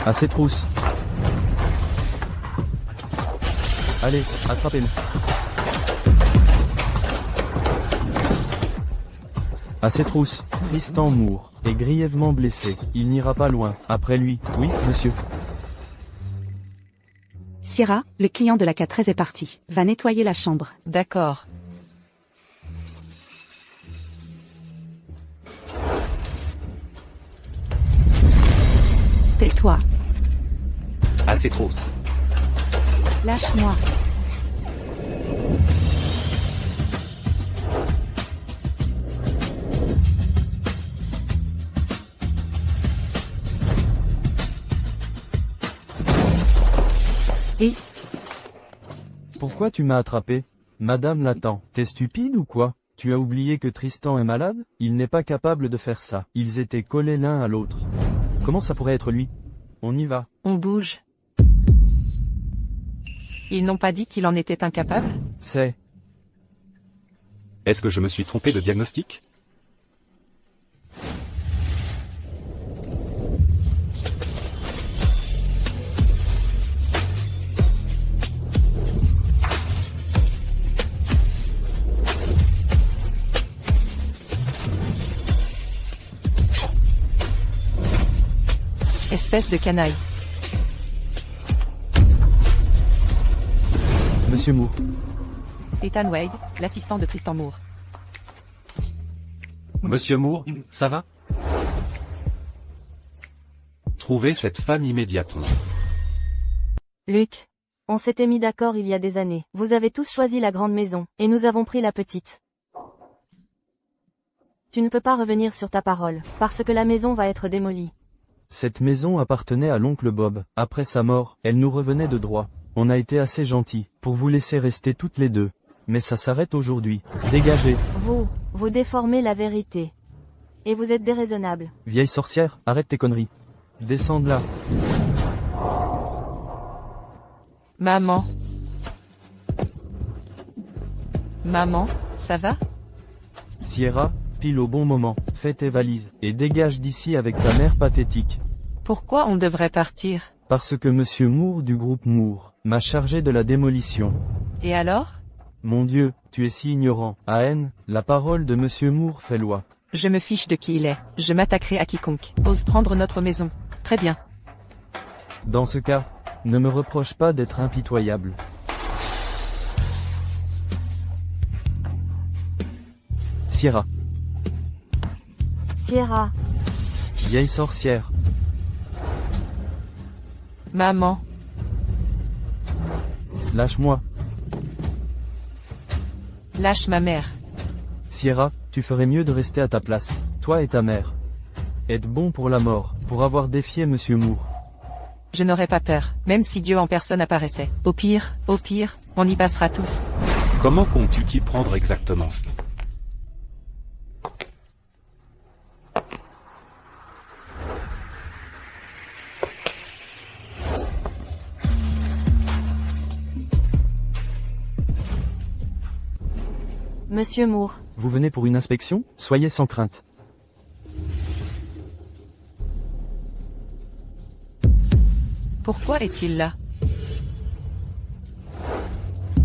À ses trousses. Allez, attrapez-le. À ses trousses. Tristan Moore est grièvement blessé. Il n'ira pas loin. Après lui. Oui, monsieur. Sierra, le client de la K13 est parti. Va nettoyer la chambre. D'accord. Tais-toi. À ses trousses. Lâche-moi. Et Pourquoi tu m'as attrapé? Madame l'attend. T'es stupide ou quoi? Tu as oublié que Tristan est malade? Il n'est pas capable de faire ça. Ils étaient collés l'un à l'autre. Comment ça pourrait être lui? On y va. On bouge. Ils n'ont pas dit qu'il en était incapable? C'est... Est-ce que je me suis trompé de diagnostic? Espèce de canaille. Monsieur Moore. Ethan Wade, l'assistant de Tristan Moore. Monsieur Moore, ça va? Trouvez cette femme immédiatement. Luc, on s'était mis d'accord il y a des années. Vous avez tous choisi la grande maison, et nous avons pris la petite. Tu ne peux pas revenir sur ta parole, parce que la maison va être démolie. Cette maison appartenait à l'oncle Bob. Après sa mort, elle nous revenait de droit. On a été assez gentils pour vous laisser rester toutes les deux. Mais ça s'arrête aujourd'hui. Dégagez. Vous déformez la vérité. Et vous êtes déraisonnable. Vieille sorcière, arrête tes conneries. Descends de là. Maman. Maman, ça va? Sierra, pile au bon moment. Fais tes valises et dégage d'ici avec ta mère pathétique. Pourquoi on devrait partir? Parce que monsieur Moore du groupe Moore m'a chargé de la démolition. Et alors? Mon Dieu, tu es si ignorant. À haine, la parole de monsieur Moore fait loi. Je me fiche de qui il est. Je m'attaquerai à quiconque ose prendre notre maison. Très bien. Dans ce cas, ne me reproche pas d'être impitoyable. Sierra. Sierra, Vieille sorcière. Maman. Lâche-moi. Lâche ma mère. Sierra, tu ferais mieux de rester à ta place, toi et ta mère. Êtes bon pour la mort, pour avoir défié monsieur Moore. Je n'aurais pas peur, même si Dieu en personne apparaissait. Au pire, on y passera tous. Comment comptes-tu t'y prendre exactement? Monsieur Moore. Vous venez pour une inspection? Soyez sans crainte. Pourquoi est-il là?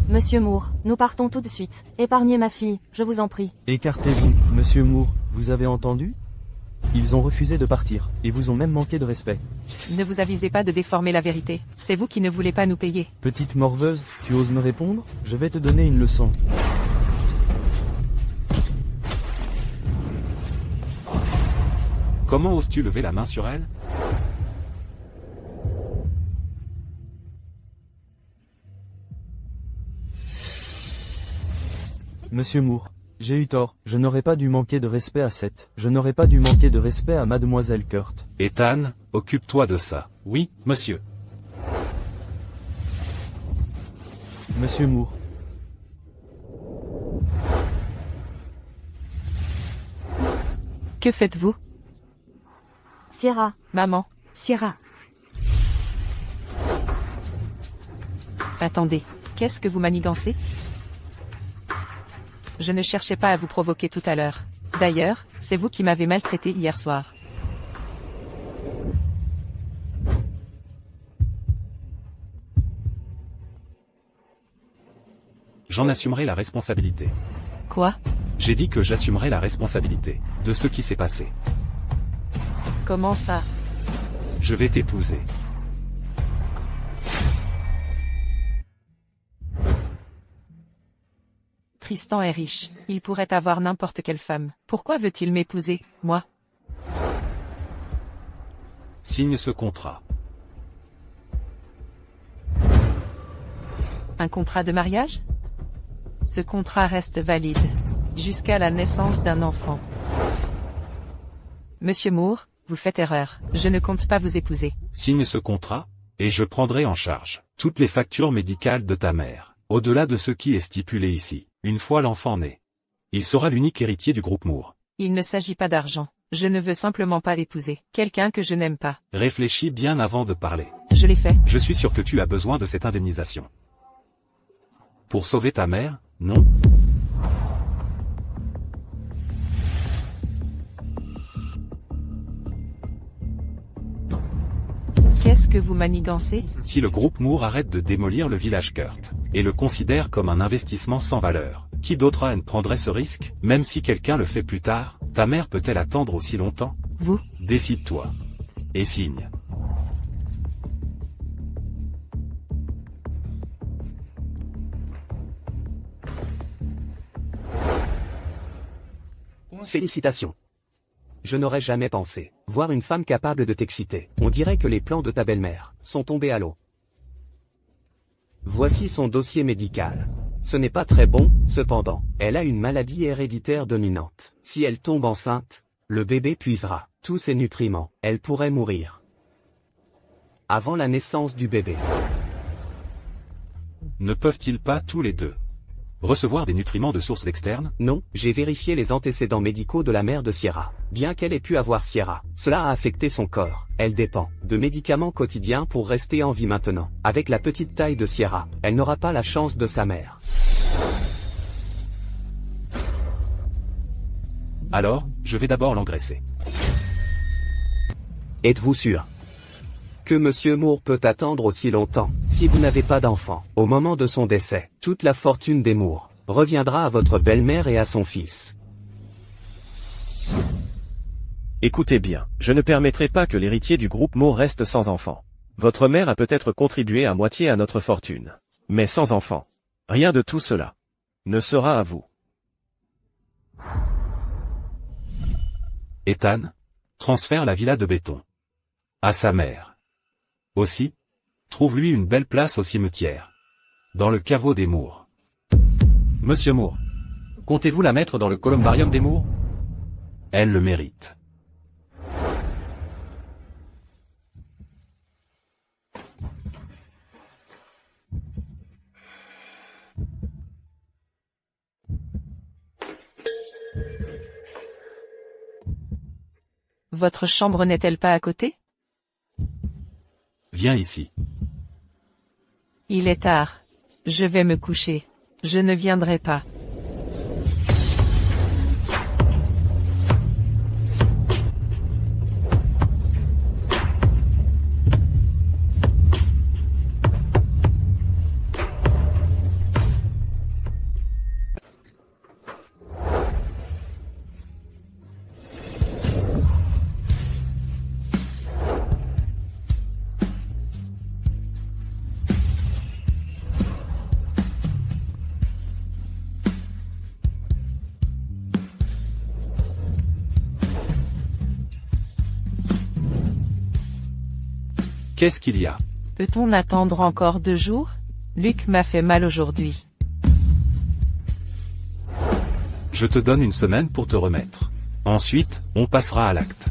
Monsieur Moore, nous partons tout de suite. Épargnez ma fille, je vous en prie. Écartez-vous, monsieur Moore, vous avez entendu? Ils ont refusé de partir, et vous ont même manqué de respect. Ne vous avisez pas de déformer la vérité. C'est vous qui ne voulez pas nous payer. Petite morveuse, tu oses me répondre? Je vais te donner une leçon. Comment oses-tu lever la main sur elle? Monsieur Moore, j'ai eu tort, je n'aurais pas dû manquer de respect à Seth. Je n'aurais pas dû manquer de respect à mademoiselle Kurt. Ethan, occupe-toi de ça. Oui, monsieur. Monsieur Moore. Que faites-vous? Sierra, Maman. Sierra. Attendez. Qu'est-ce que vous manigancez? Je ne cherchais pas à vous provoquer tout à l'heure. D'ailleurs, c'est vous qui m'avez maltraité hier soir. j'en assumerai la responsabilité. Quoi? J'ai dit que j'assumerai la responsabilité de ce qui s'est passé. Comment ça? Je vais t'épouser. Tristan est riche. Il pourrait avoir n'importe quelle femme. Pourquoi veut-il m'épouser, moi? Signe ce contrat. Un contrat de mariage? Ce contrat reste valide. Jusqu'à la naissance d'un enfant. Monsieur Moore, vous faites erreur. Je ne compte pas vous épouser. Signe ce contrat, et je prendrai en charge toutes les factures médicales de ta mère, au-delà de ce qui est stipulé ici, une fois l'enfant né. Il sera l'unique héritier du groupe Moore. Il ne s'agit pas d'argent. Je ne veux simplement pas épouser quelqu'un que je n'aime pas. Réfléchis bien avant de parler. Je l'ai fait. Je suis sûr que tu as besoin de cette indemnisation. Pour sauver ta mère, non? Qu'est-ce que vous manigancez? Si le groupe Moore arrête de démolir le village Kurt, et le considère comme un investissement sans valeur, qui d'autre prendrait ce risque? Même si quelqu'un le fait plus tard, ta mère peut-elle attendre aussi longtemps? Vous? Décide-toi. Et signe. Félicitations. Je n'aurais jamais pensé voir une femme capable de t'exciter. On dirait que les plans de ta belle-mère sont tombés à l'eau. Voici son dossier médical. Ce n'est pas très bon, cependant. Elle a une maladie héréditaire dominante. Si elle tombe enceinte, le bébé puisera tous ses nutriments. Elle pourrait mourir avant la naissance du bébé. Ne peuvent-ils pas tous les deux recevoir des nutriments de sources externes? Non, j'ai vérifié les antécédents médicaux de la mère de Sierra. Bien qu'elle ait pu avoir Sierra, cela a affecté son corps. Elle dépend de médicaments quotidiens pour rester en vie maintenant. Avec la petite taille de Sierra, elle n'aura pas la chance de sa mère. Alors, je vais d'abord l'engraisser. Êtes-vous sûr que Monsieur Moore peut attendre aussi longtemps? Si vous n'avez pas d'enfant, au moment de son décès, toute la fortune des Moore reviendra à votre belle-mère et à son fils. Écoutez bien, je ne permettrai pas que l'héritier du groupe Moore reste sans enfant. Votre mère a peut-être contribué à moitié à notre fortune. Mais sans enfant. Rien de tout cela ne sera à vous. Ethan transfère la villa de béton à sa mère. Aussi, trouve-lui une belle place au cimetière, dans le caveau des Moore. Monsieur Moore, comptez-vous la mettre dans le columbarium des Moore? Elle le mérite. Votre chambre n'est-elle pas à côté? Viens ici. Il est tard. Je vais me coucher. Je ne viendrai pas. Qu'est-ce qu'il y a? Peut-on attendre encore 2 jours? Luc m'a fait mal aujourd'hui. Je te donne une semaine pour te remettre. Ensuite, on passera à l'acte.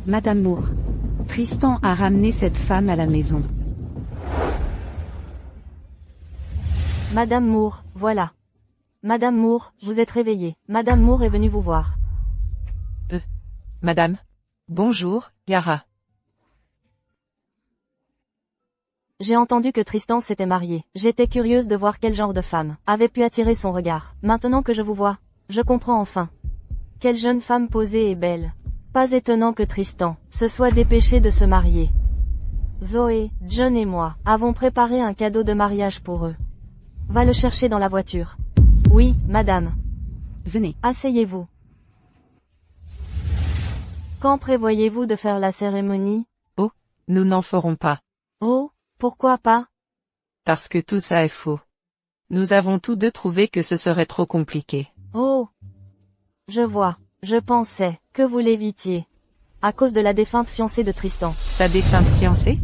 Madame Moore. Tristan a ramené cette femme à la maison. Madame Moore, voilà. Madame Moore, vous êtes réveillée. Madame Moore est venue vous voir. Madame. Bonjour, Yara. J'ai entendu que Tristan s'était marié. J'étais curieuse de voir quel genre de femme avait pu attirer son regard. Maintenant que je vous vois, je comprends enfin. Quelle jeune femme posée et belle. Pas étonnant que Tristan se soit dépêché de se marier. Zoé, John et moi avons préparé un cadeau de mariage pour eux. Va le chercher dans la voiture. Oui, madame. Venez. Asseyez-vous. Quand prévoyez-vous de faire la cérémonie? Nous n'en ferons pas. Oh, pourquoi pas? Parce que tout ça est faux. Nous avons tous deux trouvé que ce serait trop compliqué. Oh. Je vois. Je pensais que vous l'évitiez. À cause de la défunte fiancée de Tristan. Sa défunte fiancée?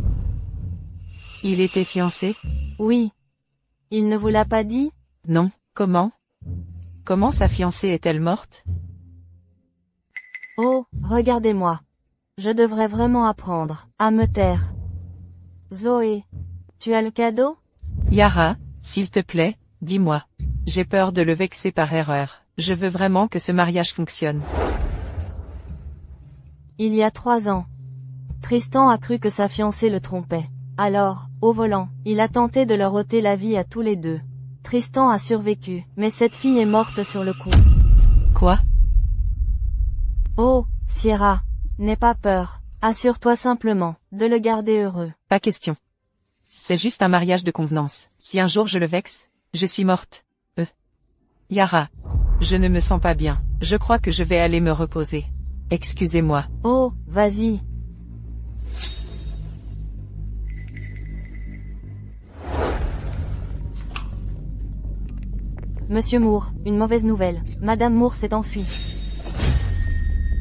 Il était fiancé? Oui. Il ne vous l'a pas dit? Non. Comment? Comment sa fiancée est-elle morte? Oh, regardez-moi. Je devrais vraiment apprendre à me taire. Zoé, tu as le cadeau? Yara, s'il te plaît, dis-moi. J'ai peur de le vexer par erreur. Je veux vraiment que ce mariage fonctionne. Il y a 3 ans. Tristan a cru que sa fiancée le trompait. Alors, au volant, il a tenté de leur ôter la vie à tous les deux. Tristan a survécu, mais cette fille est morte sur le coup. Quoi? Oh, Sierra, n'aie pas peur. Assure-toi simplement de le garder heureux. Pas question. C'est juste un mariage de convenance. Si un jour je le vexe, je suis morte. Yara. Je ne me sens pas bien. Je crois que je vais aller me reposer. Excusez-moi. Oh, vas-y. Monsieur Moore, une mauvaise nouvelle. Madame Moore s'est enfuie.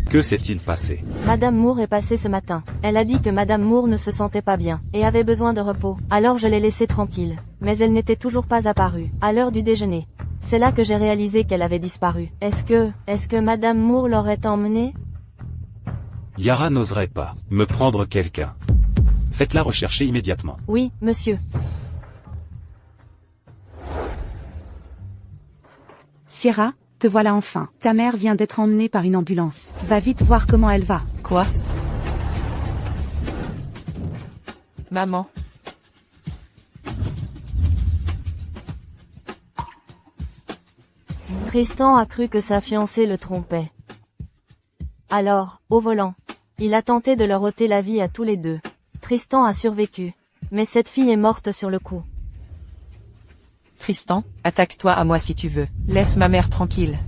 Que s'est-il passé? Madame Moore est passée ce matin. Elle a dit que Madame Moore ne se sentait pas bien, et avait besoin de repos. Alors je l'ai laissée tranquille. Mais elle n'était toujours pas apparue, à l'heure du déjeuner. C'est là que j'ai réalisé qu'elle avait disparu. Est-ce que Madame Moore l'aurait emmenée? Yara n'oserait pas me prendre quelqu'un. Faites-la rechercher immédiatement. Oui, monsieur. Sierra, te voilà enfin. Ta mère vient d'être emmenée par une ambulance. Va vite voir comment elle va. Quoi? Maman. Tristan a cru que sa fiancée le trompait. Alors, au volant, il a tenté de leur ôter la vie à tous les deux. Tristan a survécu. Mais cette fille est morte sur le coup. Tristan, attaque-toi à moi si tu veux. Laisse ma mère tranquille.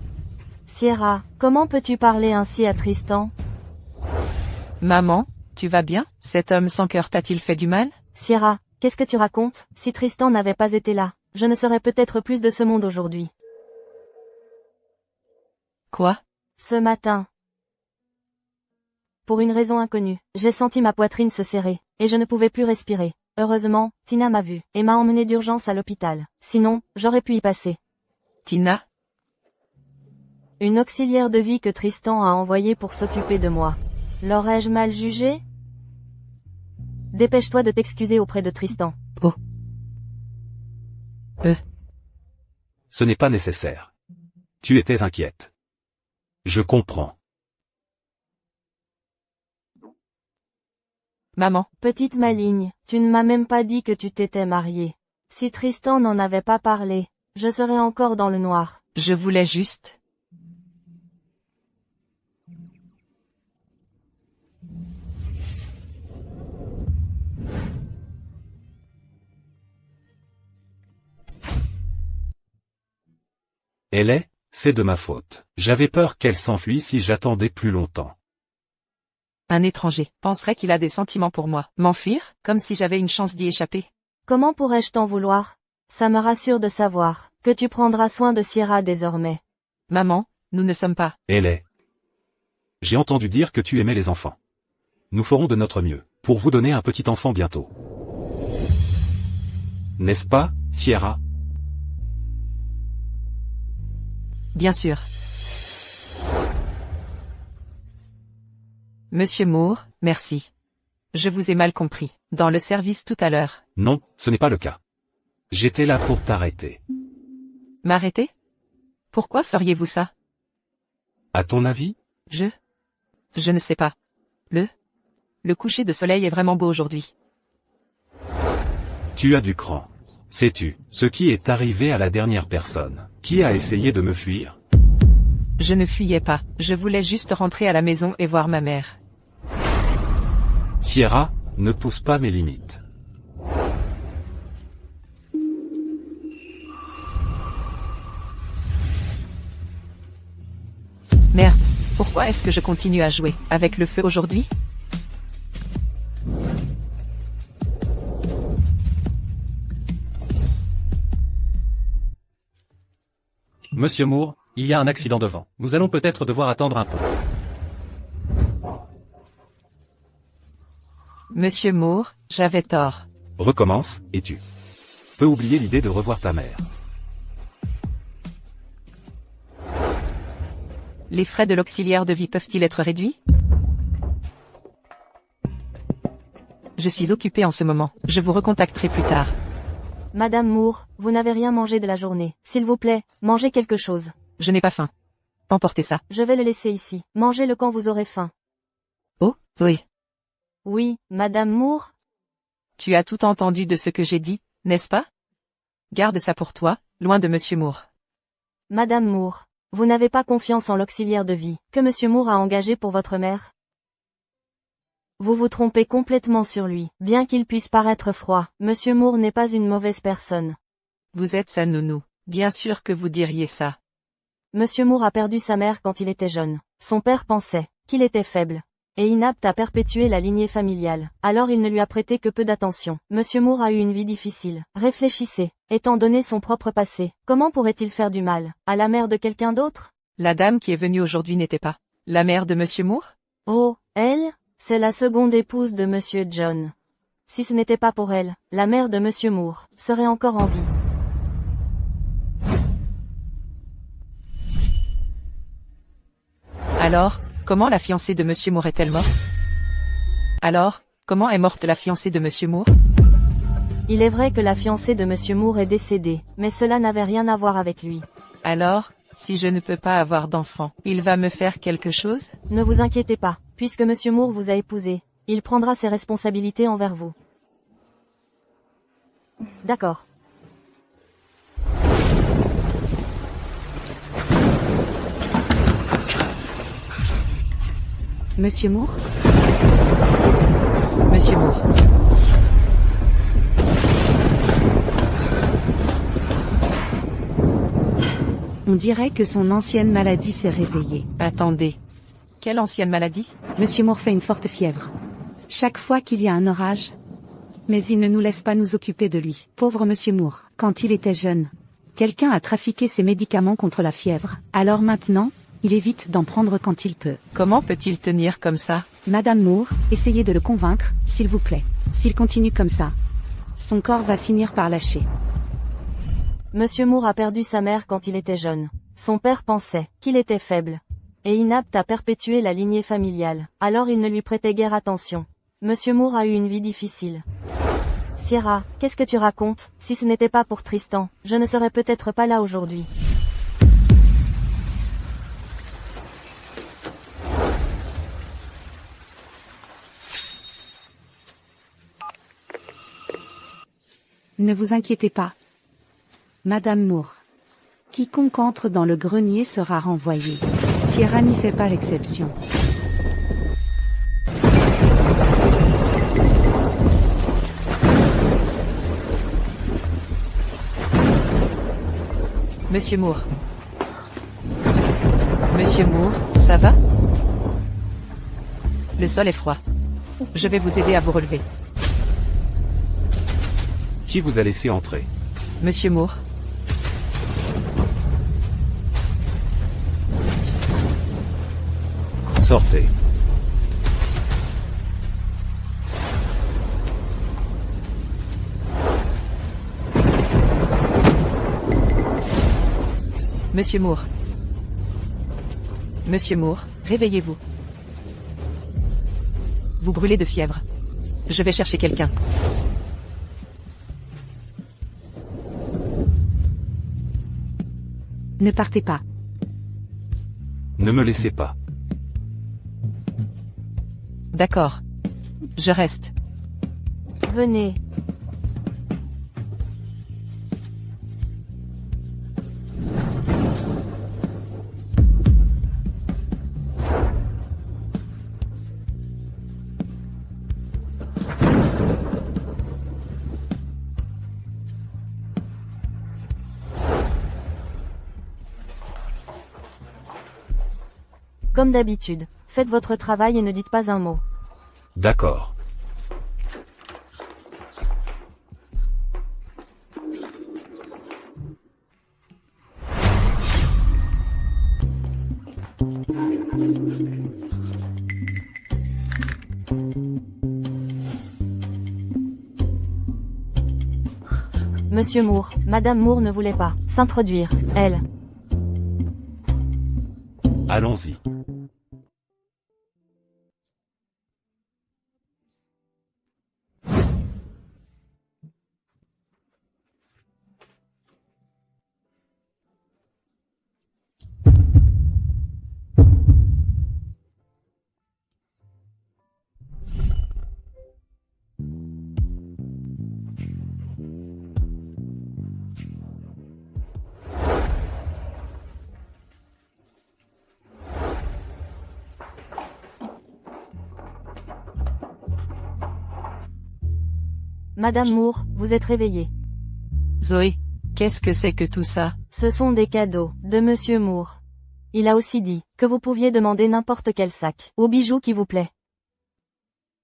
Sierra, comment peux-tu parler ainsi à Tristan? Maman, tu vas bien? Cet homme sans cœur t'a-t-il fait du mal? Sierra, qu'est-ce que tu racontes? Si Tristan n'avait pas été là, je ne serais peut-être plus de ce monde aujourd'hui. Quoi? Ce matin. Pour une raison inconnue, j'ai senti ma poitrine se serrer, et je ne pouvais plus respirer. Heureusement, Tina m'a vu, et m'a emmené d'urgence à l'hôpital. Sinon, j'aurais pu y passer. Tina? Une auxiliaire de vie que Tristan a envoyée pour s'occuper de moi. L'aurais-je mal jugée? Dépêche-toi de t'excuser auprès de Tristan. Oh. Ce n'est pas nécessaire. Tu étais inquiète. Je comprends. Maman. Petite maligne, tu ne m'as même pas dit que tu t'étais mariée. Si Tristan n'en avait pas parlé, je serais encore dans le noir. Je voulais juste... C'est de ma faute. J'avais peur qu'elle s'enfuit si j'attendais plus longtemps. Un étranger penserait qu'il a des sentiments pour moi. M'enfuir, comme si j'avais une chance d'y échapper. Comment pourrais-je t'en vouloir? Ça me rassure de savoir que tu prendras soin de Sierra désormais. Maman, nous ne sommes pas... J'ai entendu dire que tu aimais les enfants. Nous ferons de notre mieux pour vous donner un petit enfant bientôt. N'est-ce pas, Sierra? Bien sûr. Monsieur Moore, merci. Je vous ai mal compris. Dans le service tout à l'heure. Non, ce n'est pas le cas. J'étais là pour t'arrêter. M'arrêter? Pourquoi feriez-vous ça? À ton avis? Je ne sais pas. Le coucher de soleil est vraiment beau aujourd'hui. Tu as du cran. Sais-tu ce qui est arrivé à la dernière personne qui a essayé de me fuir? Je ne fuyais pas. Je voulais juste rentrer à la maison et voir ma mère. Sierra, Ne pousse pas mes limites. Merde, pourquoi est-ce que je continue à jouer avec le feu aujourd'hui? Monsieur Moore, il y a un accident devant. Nous allons peut-être devoir attendre un peu. Monsieur Moore, j'avais tort. Recommence, et tu peux oublier l'idée de revoir ta mère. Les frais de l'auxiliaire de vie peuvent-ils être réduits? Je suis occupé en ce moment. Je vous recontacterai plus tard. Madame Moore, vous n'avez rien mangé de la journée. S'il vous plaît, mangez quelque chose. Je n'ai pas faim. Emportez ça. Je vais le laisser ici. Mangez-le quand vous aurez faim. Oh, Zoé. Oui, Madame Moore? Tu as tout entendu de ce que j'ai dit, n'est-ce pas? Garde ça pour toi, loin de Monsieur Moore. Madame Moore, vous n'avez pas confiance en l'auxiliaire de vie que Monsieur Moore a engagé pour votre mère? Vous vous trompez complètement sur lui. Bien qu'il puisse paraître froid, Monsieur Moore n'est pas une mauvaise personne. Vous êtes sa nounou. Bien sûr que vous diriez ça. Monsieur Moore a perdu sa mère quand il était jeune. Son père pensait qu'il était faible et inapte à perpétuer la lignée familiale. Alors il ne lui a prêté que peu d'attention. Monsieur Moore a eu une vie difficile. Réfléchissez. Étant donné son propre passé, comment pourrait-il faire du mal à la mère de quelqu'un d'autre? La dame qui est venue aujourd'hui n'était pas la mère de Monsieur Moore? Oh, elle? C'est la seconde épouse de Monsieur John. Si ce n'était pas pour elle, la mère de Monsieur Moore serait encore en vie. Alors, comment la fiancée de Monsieur Moore est-elle morte? Alors, comment est morte la fiancée de Monsieur Moore? Il est vrai que la fiancée de Monsieur Moore est décédée, mais cela n'avait rien à voir avec lui. Alors, si je ne peux pas avoir d'enfant, il va me faire quelque chose? Ne vous inquiétez pas, puisque Monsieur Moore vous a épousé, il prendra ses responsabilités envers vous. D'accord. Monsieur Moore? Monsieur Moore. On dirait que son ancienne maladie s'est réveillée. Attendez. Quelle ancienne maladie? Monsieur Moore fait une forte fièvre. Chaque fois qu'il y a un orage. Mais il ne nous laisse pas nous occuper de lui. Pauvre Monsieur Moore. Quand il était jeune, quelqu'un a trafiqué ses médicaments contre la fièvre. Alors maintenant, il évite d'en prendre quand il peut. Comment peut-il tenir comme ça? Madame Moore, essayez de le convaincre, s'il vous plaît. S'il continue comme ça, son corps va finir par lâcher. Monsieur Moore a perdu sa mère quand il était jeune. Son père pensait qu'il était faible et inapte à perpétuer la lignée familiale. Alors il ne lui prêtait guère attention. Monsieur Moore a eu une vie difficile. Sierra, qu'est-ce que tu racontes? Si ce n'était pas pour Tristan, je ne serais peut-être pas là aujourd'hui. Ne vous inquiétez pas. Madame Moore. Quiconque entre dans le grenier sera renvoyé. Sierra n'y fait pas l'exception. Monsieur Moore. Monsieur Moore, ça va? Le sol est froid. Je vais vous aider à vous relever. Qui vous a laissé entrer? Monsieur Moore. Sortez. Monsieur Moore. Monsieur Moore, réveillez-vous. Vous brûlez de fièvre. Je vais chercher quelqu'un. Ne partez pas. Ne me laissez pas. D'accord. Je reste. Venez. Comme d'habitude, faites votre travail et ne dites pas un mot. D'accord. Monsieur Moore, Madame Moore ne voulait pas s'introduire, elle. Allons-y. Madame Moore, vous êtes réveillée. Zoé, qu'est-ce que c'est que tout ça? Ce sont des cadeaux, de Monsieur Moore. Il a aussi dit, que vous pouviez demander n'importe quel sac, ou bijou qui vous plaît.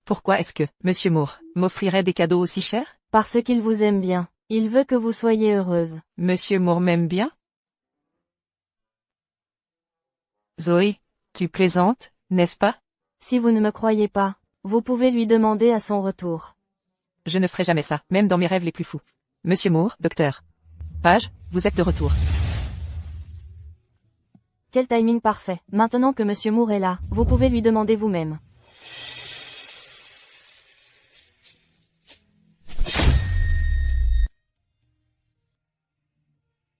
Pourquoi est-ce que, Monsieur Moore, m'offrirait des cadeaux aussi chers? Parce qu'il vous aime bien. Il veut que vous soyez heureuse. Monsieur Moore m'aime bien? Zoé, tu plaisantes, n'est-ce pas? Si vous ne me croyez pas, vous pouvez lui demander à son retour. Je ne ferai jamais ça, même dans mes rêves les plus fous. Monsieur Moore, docteur. Page, vous êtes de retour. Quel timing parfait. Maintenant que Monsieur Moore est là, vous pouvez lui demander vous-même.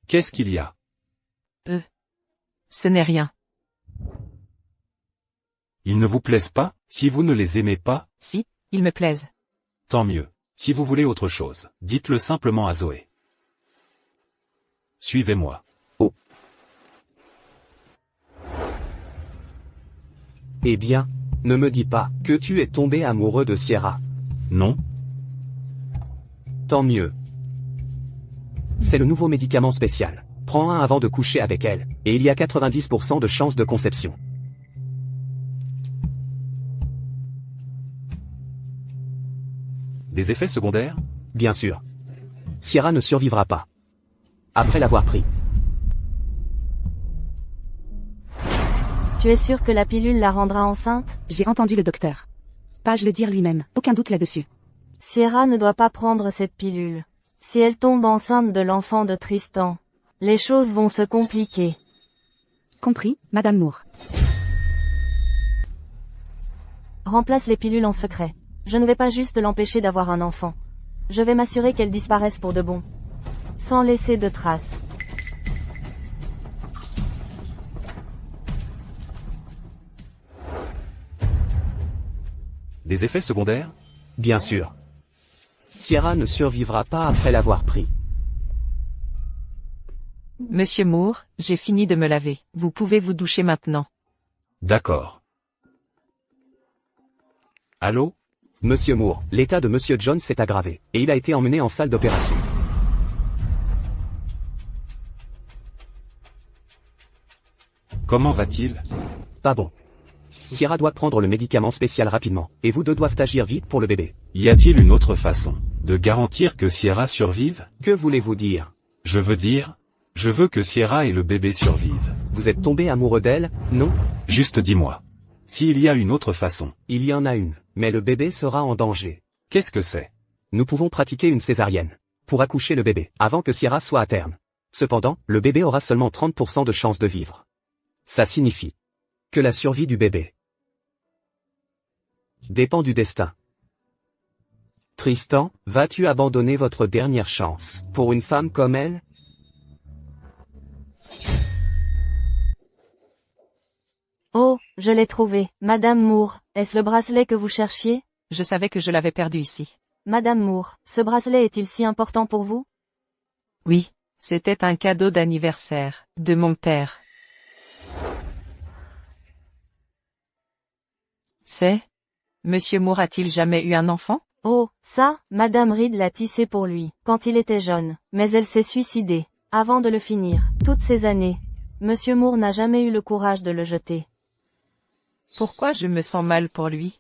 Qu'est-ce qu'il y a? Ce n'est rien. Ils ne vous plaisent pas? Si vous ne les aimez pas, Si, ils me plaisent. tant mieux. Si vous voulez autre chose, dites-le simplement à Zoé. Suivez-moi. Eh bien, ne me dis pas que tu es tombé amoureux de Sierra. Non? Tant mieux. C'est le nouveau médicament spécial. Prends un avant de coucher avec elle, et il y a 90% de chances de conception. Des effets secondaires? Bien sûr. Sierra ne survivra pas. Après l'avoir pris. Tu es sûr que la pilule la rendra enceinte? J'ai entendu le docteur. Page le dire lui-même, aucun doute là-dessus. Sierra ne doit pas prendre cette pilule. Si elle tombe enceinte de l'enfant de Tristan, les choses vont se compliquer. Compris, Madame Moore. Remplace les pilules en secret. Je ne vais pas juste l'empêcher d'avoir un enfant. Je vais m'assurer qu'elle disparaisse pour de bon. Sans laisser de traces. Des effets secondaires? Bien sûr. Sierra ne survivra pas après l'avoir pris. Monsieur Moore, j'ai fini de me laver. Vous pouvez vous doucher maintenant. D'accord. Allô? Monsieur Moore, l'état de Monsieur Jones s'est aggravé, et il a été emmené en salle d'opération. Comment va-t-il? Pas bon. Sierra doit prendre le médicament spécial rapidement, et vous deux doivent agir vite pour le bébé. Y a-t-il une autre façon de garantir que Sierra survive? Que voulez-vous dire? Je veux que Sierra et le bébé survivent. Vous êtes tombé amoureux d'elle, non? Juste dis-moi. S'il y a une autre façon. Il y en a une, mais le bébé sera en danger. Qu'est-ce que c'est? Nous pouvons pratiquer une césarienne, pour accoucher le bébé, avant que Sierra soit à terme. Cependant, le bébé aura seulement 30% de chances de vivre. Ça signifie que la survie du bébé dépend du destin. Tristan, vas-tu abandonner votre dernière chance pour une femme comme elle? Oh, je l'ai trouvé. Madame Moore, est-ce le bracelet que vous cherchiez? Je savais que je l'avais perdu ici. Madame Moore, ce bracelet est-il si important pour vous? Oui, c'était un cadeau d'anniversaire, de mon père. C'est? Monsieur Moore a-t-il jamais eu un enfant? Oh, ça, Madame Reed l'a tissé pour lui, quand il était jeune, mais elle s'est suicidée, avant de le finir, toutes ces années. Monsieur Moore n'a jamais eu le courage de le jeter. Pourquoi je me sens mal pour lui?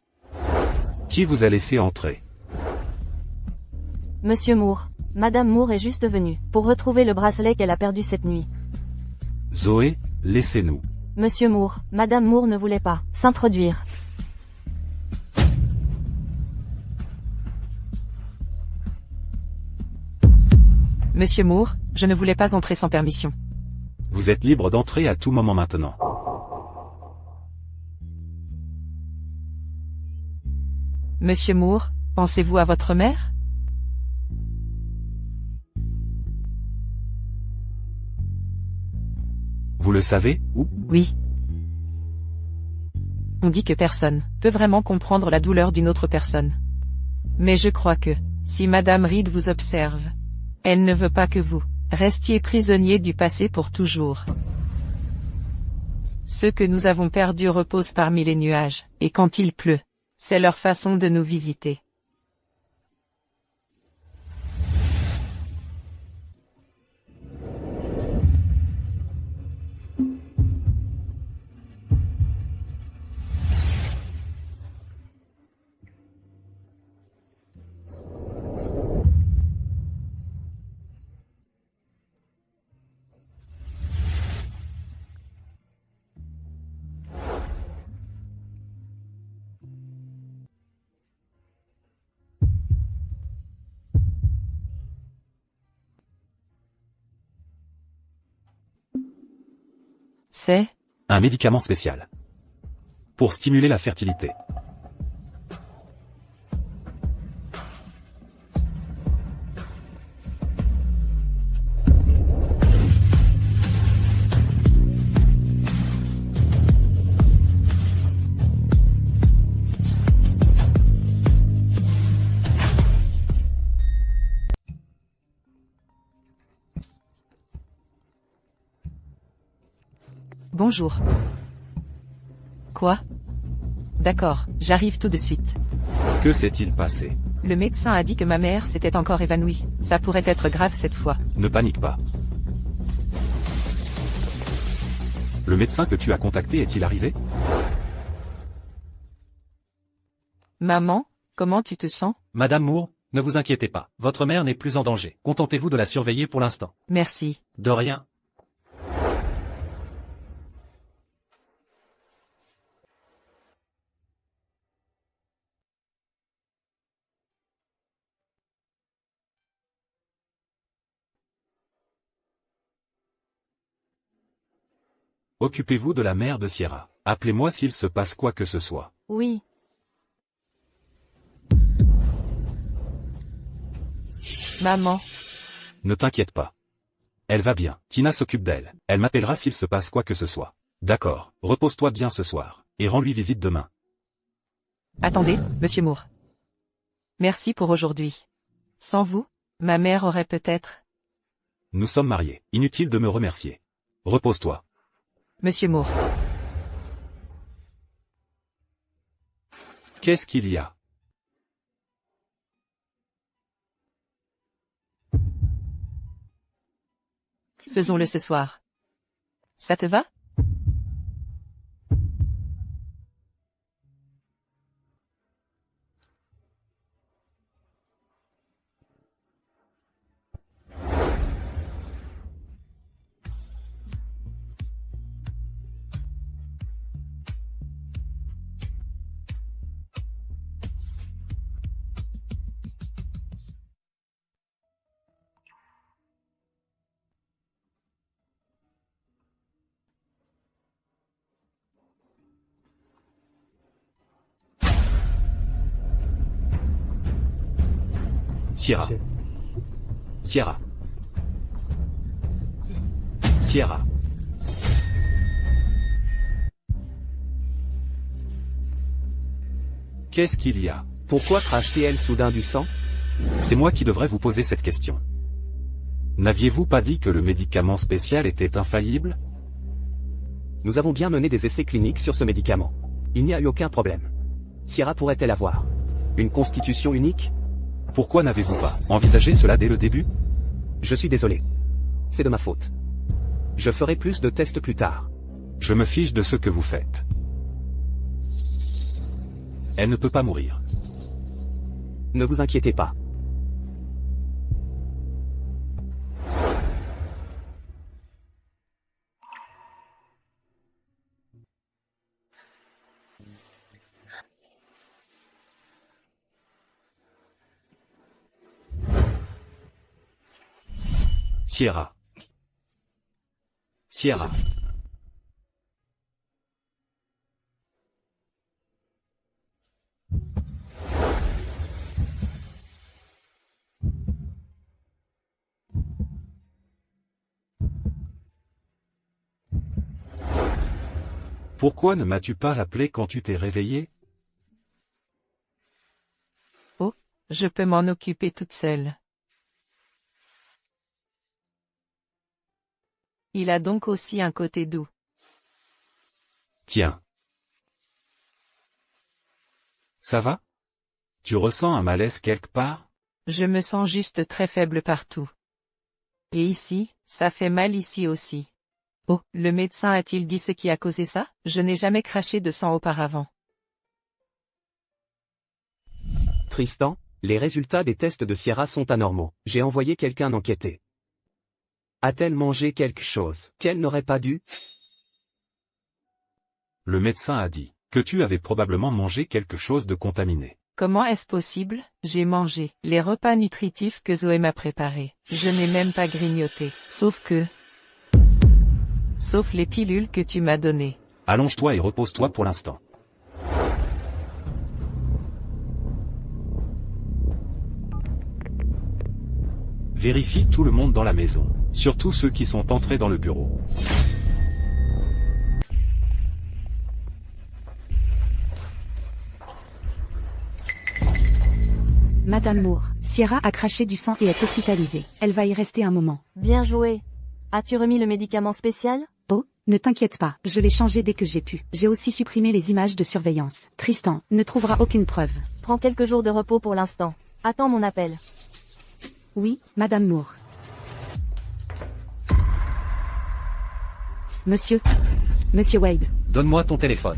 Qui vous a laissé entrer? Monsieur Moore. Madame Moore est juste venue, pour retrouver le bracelet qu'elle a perdu cette nuit. Zoé, laissez-nous. Monsieur Moore. Madame Moore ne voulait pas s'introduire. Monsieur Moore, je ne voulais pas entrer sans permission. Vous êtes libre d'entrer à tout moment maintenant. Monsieur Moore, pensez-vous à votre mère? Vous le savez, ou? Oui. On dit que personne peut vraiment comprendre la douleur d'une autre personne. Mais je crois que, si Madame Reed vous observe, elle ne veut pas que vous restiez prisonnier du passé pour toujours. Ceux que nous avons perdus reposent parmi les nuages, et quand il pleut, c'est leur façon de nous visiter. C'est un médicament spécial. Pour stimuler la fertilité. Bonjour. Quoi? D'accord, j'arrive tout de suite. Que s'est-il passé? Le médecin a dit que ma mère s'était encore évanouie. Ça pourrait être grave cette fois. Ne panique pas. Le médecin que tu as contacté est-il arrivé? Maman, comment tu te sens? Madame Moore, ne vous inquiétez pas. Votre mère n'est plus en danger. Contentez-vous de la surveiller pour l'instant. Merci. De rien. Occupez-vous de la mère de Sierra. Appelez-moi s'il se passe quoi que ce soit. Oui. Maman. Ne t'inquiète pas. Elle va bien. Tina s'occupe d'elle. Elle m'appellera s'il se passe quoi que ce soit. D'accord. Repose-toi bien ce soir. Et rends-lui visite demain. Attendez, Monsieur Moore. Merci pour aujourd'hui. Sans vous, ma mère aurait peut-être... Nous sommes mariés. Inutile de me remercier. Repose-toi. Monsieur Moore. Qu'est-ce qu'il y a? Faisons-le ce soir. Ça te va? Sierra. Sierra. Sierra. Qu'est-ce qu'il y a? Pourquoi crache-t-elle soudain du sang? C'est moi qui devrais vous poser cette question. N'aviez-vous pas dit que le médicament spécial était infaillible? Nous avons bien mené des essais cliniques sur ce médicament. Il n'y a eu aucun problème. Sierra pourrait-elle avoir une constitution unique? Pourquoi n'avez-vous pas envisagé cela dès le début? Je suis désolé. C'est de ma faute. Je ferai plus de tests plus tard. Je me fiche de ce que vous faites. Elle ne peut pas mourir. Ne vous inquiétez pas. Sierra. Sierra. Pourquoi ne m'as-tu pas appelé quand tu t'es réveillé? Oh, je peux m'en occuper toute seule. Il a donc aussi un côté doux. Tiens. Ça va? Tu ressens un malaise quelque part? Je me sens juste très faible partout. Et ici, ça fait mal ici aussi. Oh, le médecin a-t-il dit ce qui a causé ça? Je n'ai jamais craché de sang auparavant. Tristan, les résultats des tests de Sierra sont anormaux. J'ai envoyé quelqu'un enquêter. A-t-elle mangé quelque chose qu'elle n'aurait pas dû? Le médecin a dit que tu avais probablement mangé quelque chose de contaminé. Comment est-ce possible? J'ai mangé les repas nutritifs que Zoé m'a préparés. Je n'ai même pas grignoté. Sauf les pilules que tu m'as données. Allonge-toi et repose-toi pour l'instant. Vérifie tout le monde dans la maison, surtout ceux qui sont entrés dans le bureau. Madame Moore, Sierra a craché du sang et est hospitalisée. Elle va y rester un moment. Bien joué. As-tu remis le médicament spécial? Oh, ne t'inquiète pas, je l'ai changé dès que j'ai pu. J'ai aussi supprimé les images de surveillance. Tristan ne trouvera aucune preuve. Prends quelques jours de repos pour l'instant. Attends mon appel. Oui, Madame Moore. Monsieur Wade. Donne-moi ton téléphone.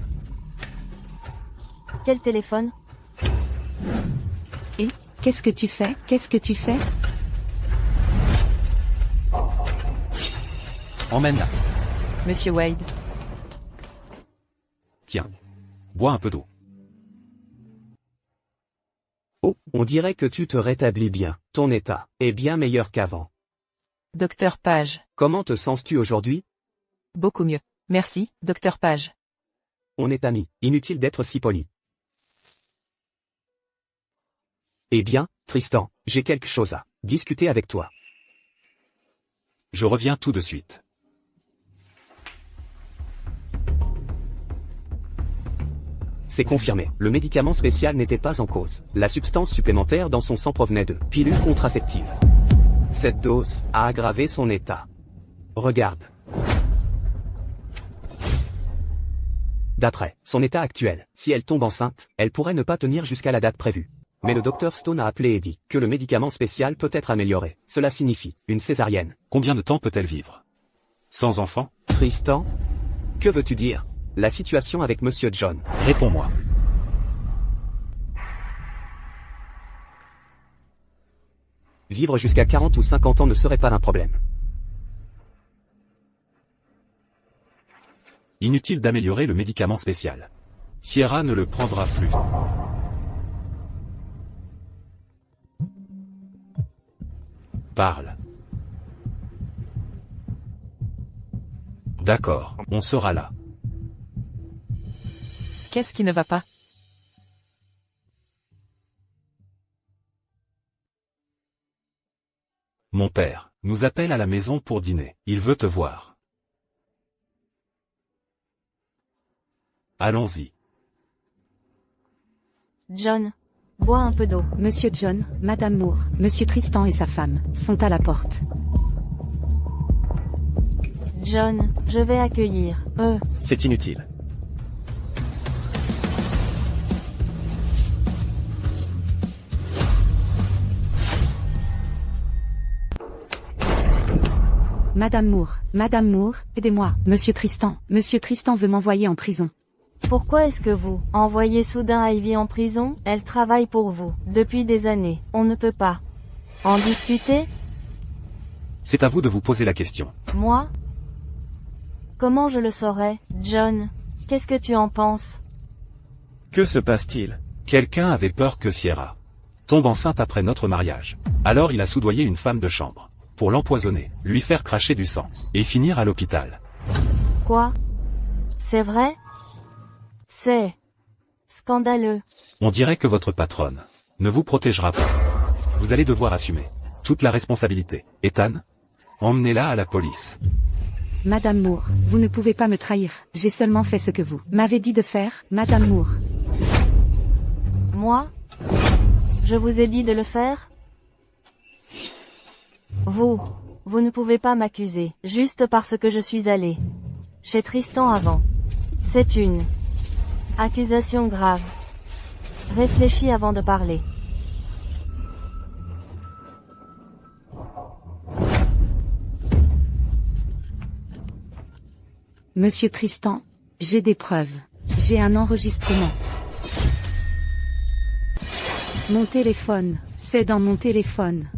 Quel téléphone? Et, qu'est-ce que tu fais? Qu'est-ce que tu fais? Emmène-la. Monsieur Wade. Tiens. Bois un peu d'eau. Oh, on dirait que tu te rétablis bien. Ton état est bien meilleur qu'avant. Docteur Page. Comment te sens-tu aujourd'hui? Beaucoup mieux. Merci, Docteur Page. On est amis. Inutile d'être si poli. Eh bien, Tristan, j'ai quelque chose à discuter avec toi. Je reviens tout de suite. C'est confirmé. Le médicament spécial n'était pas en cause. La substance supplémentaire dans son sang provenait de pilules contraceptives. Cette dose a aggravé son état. Regarde. D'après son état actuel, si elle tombe enceinte, elle pourrait ne pas tenir jusqu'à la date prévue. Mais le docteur Stone a appelé et dit que le médicament spécial peut être amélioré. Cela signifie une césarienne. Combien de temps peut-elle vivre? Sans enfant? Tristan? Que veux-tu dire? La situation avec Monsieur John. Réponds-moi. Vivre jusqu'à 40 ou 50 ans ne serait pas un problème. Inutile d'améliorer le médicament spécial. Sierra ne le prendra plus. Parle. D'accord, on sera là. Qu'est-ce qui ne va pas? Mon père nous appelle à la maison pour dîner. Il veut te voir. Allons-y. John, bois un peu d'eau. Monsieur John, Madame Moore, Monsieur Tristan et sa femme sont à la porte. John, je vais accueillir eux. C'est inutile. Madame Moore, aidez-moi. Monsieur Tristan veut m'envoyer en prison. Pourquoi est-ce que vous envoyez soudain Ivy en prison? Elle travaille pour vous, depuis des années. On ne peut pas en discuter? C'est à vous de vous poser la question. Moi? Comment je le saurais, John? Qu'est-ce que tu en penses? Que se passe-t-il? Quelqu'un avait peur que Sierra tombe enceinte après notre mariage. Alors il a soudoyé une femme de chambre, pour l'empoisonner, lui faire cracher du sang, et finir à l'hôpital. Quoi? C'est vrai? C'est scandaleux. On dirait que votre patronne ne vous protégera pas. Vous allez devoir assumer toute la responsabilité. Ethan, emmenez-la à la police. Madame Moore, vous ne pouvez pas me trahir. J'ai seulement fait ce que vous m'avez dit de faire, Madame Moore. Moi? Je vous ai dit de le faire? Vous ne pouvez pas m'accuser, juste parce que je suis allée chez Tristan avant. C'est une accusation grave. Réfléchis avant de parler. Monsieur Tristan, j'ai des preuves. J'ai un enregistrement. Mon téléphone, c'est dans mon téléphone.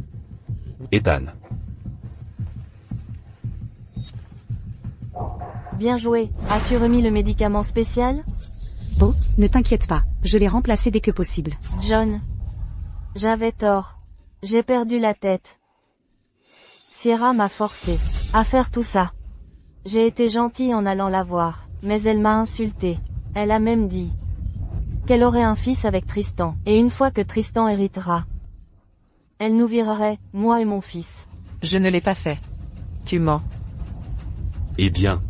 Ethan. Bien joué. As-tu remis le médicament spécial? Bon, ne t'inquiète pas, je l'ai remplacé dès que possible. John. J'avais tort. J'ai perdu la tête. Sierra m'a forcé à faire tout ça. J'ai été gentille en allant la voir, mais elle m'a insulté. Elle a même dit qu'elle aurait un fils avec Tristan, et une fois que Tristan héritera, elle nous virerait, moi et mon fils. Je ne l'ai pas fait. Tu mens. Eh bien,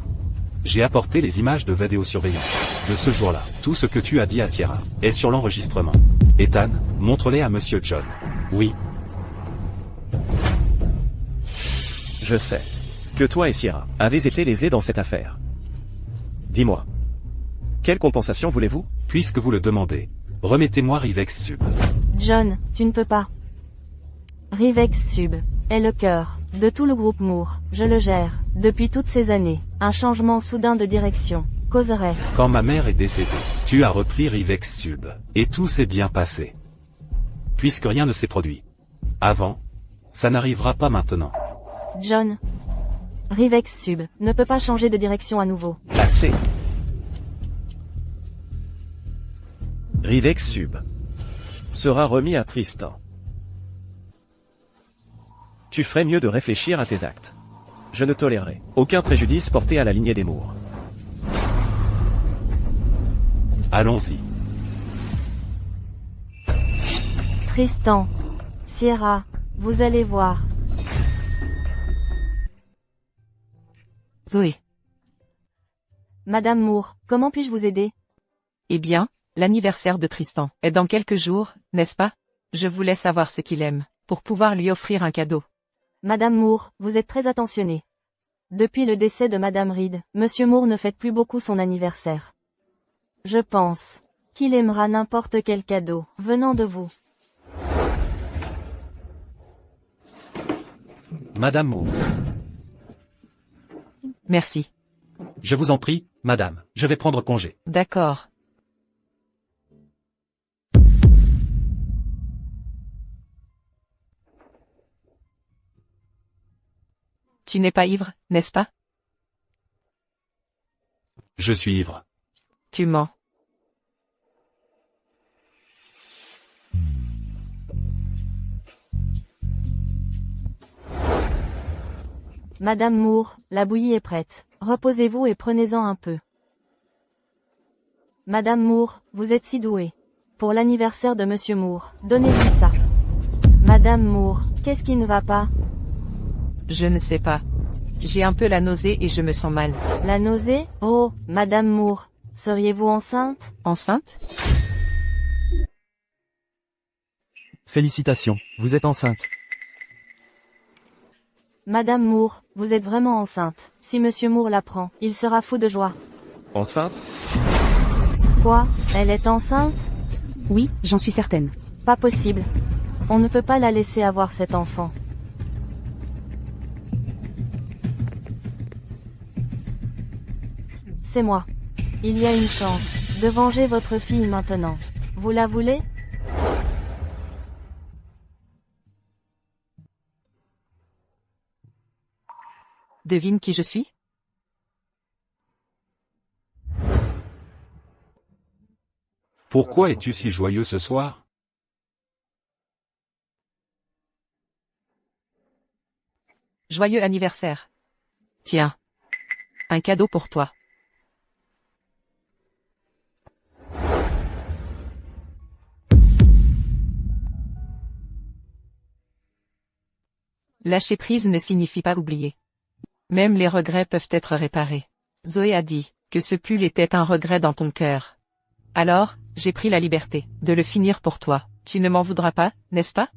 j'ai apporté les images de vidéosurveillance de ce jour-là. Tout ce que tu as dit à Sierra est sur l'enregistrement. Ethan, montre-les à Monsieur John. Oui. Je sais que toi et Sierra avez été lésés dans cette affaire. Dis-moi. Quelle compensation voulez-vous? Puisque vous le demandez, remettez-moi Rivex Sub. John, tu ne peux pas. Rivex Sub est le cœur de tout le groupe Moore. Je le gère depuis toutes ces années. Un changement soudain de direction causerait. Quand ma mère est décédée, tu as repris Rivex Sub, et tout s'est bien passé. Puisque rien ne s'est produit avant, ça n'arrivera pas maintenant. John. Rivex Sub ne peut pas changer de direction à nouveau. Assez. Rivex Sub sera remis à Tristan. Tu ferais mieux de réfléchir à tes actes. Je ne tolérerai aucun préjudice porté à la lignée des Moore. Allons-y. Tristan. Sierra. Vous allez voir. Zoé. Madame Moore, comment puis-je vous aider? Eh bien, l'anniversaire de Tristan est dans quelques jours, n'est-ce pas? Je voulais savoir ce qu'il aime, pour pouvoir lui offrir un cadeau. Madame Moore, vous êtes très attentionnée. Depuis le décès de Madame Reed, Monsieur Moore ne fête plus beaucoup son anniversaire. Je pense qu'il aimera n'importe quel cadeau venant de vous. Madame Moore. Merci. Je vous en prie, madame, je vais prendre congé. D'accord. Tu n'es pas ivre, n'est-ce pas? Je suis ivre. Tu mens. Madame Moore, la bouillie est prête. Reposez-vous et prenez-en un peu. Madame Moore, vous êtes si douée. Pour l'anniversaire de Monsieur Moore, donnez-lui ça. Madame Moore, qu'est-ce qui ne va pas? Je ne sais pas. J'ai un peu la nausée et je me sens mal. La nausée? Oh, Madame Moore, seriez-vous enceinte? Enceinte? Félicitations, vous êtes enceinte. Madame Moore, vous êtes vraiment enceinte. Si Monsieur Moore l'apprend, il sera fou de joie. Enceinte? Quoi? Elle est enceinte? Oui, j'en suis certaine. Pas possible. On ne peut pas la laisser avoir cet enfant. C'est moi. Il y a une chance. de venger votre fille maintenant. Vous la voulez? Devine qui je suis? Pourquoi es-tu si joyeux ce soir? Joyeux anniversaire. Tiens. Un cadeau pour toi. Lâcher prise ne signifie pas oublier. Même les regrets peuvent être réparés. Zoé a dit que ce pull était un regret dans ton cœur. Alors, j'ai pris la liberté de le finir pour toi. Tu ne m'en voudras pas, n'est-ce pas?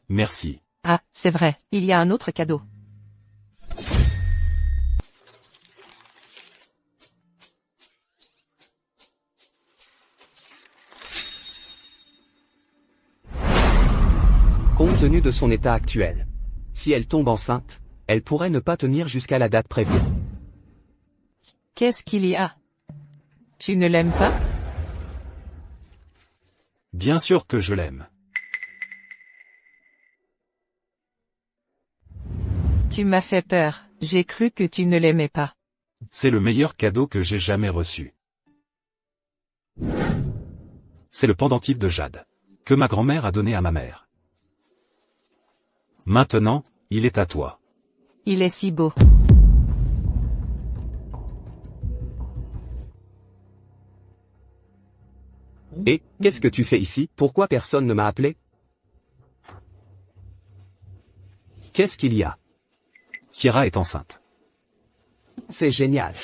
Merci. Ah, c'est vrai, il y a un autre cadeau. Compte tenu de son état actuel. Si elle tombe enceinte, elle pourrait ne pas tenir jusqu'à la date prévue. Qu'est-ce qu'il y a? Tu ne l'aimes pas? Bien sûr que je l'aime. Tu m'as fait peur, j'ai cru que tu ne l'aimais pas. C'est le meilleur cadeau que j'ai jamais reçu. C'est le pendentif de jade que ma grand-mère a donné à ma mère. Maintenant, il est à toi. Il est si beau. Et, qu'est-ce que tu fais ici? Pourquoi personne ne m'a appelé? Qu'est-ce qu'il y a? Sierra est enceinte. C'est génial.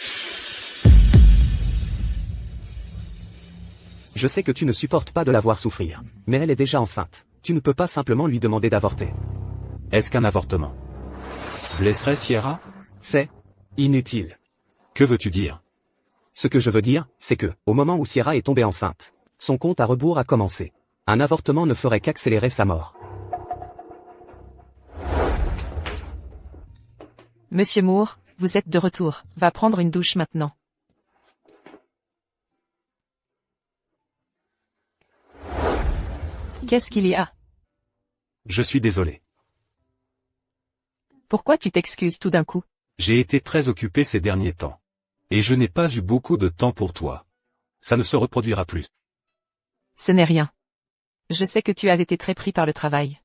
Je sais que tu ne supportes pas de la voir souffrir, mais elle est déjà enceinte. Tu ne peux pas simplement lui demander d'avorter. Est-ce qu'un avortement blesserait Sierra? C'est inutile. Que veux-tu dire? Ce que je veux dire, c'est que, au moment où Sierra est tombée enceinte, son compte à rebours a commencé. Un avortement ne ferait qu'accélérer sa mort. Monsieur Moore, vous êtes de retour. Va prendre une douche maintenant. Qu'est-ce qu'il y a? Je suis désolé. Pourquoi tu t'excuses tout d'un coup? J'ai été très occupé ces derniers temps. Et je n'ai pas eu beaucoup de temps pour toi. Ça ne se reproduira plus. Ce n'est rien. Je sais que tu as été très pris par le travail.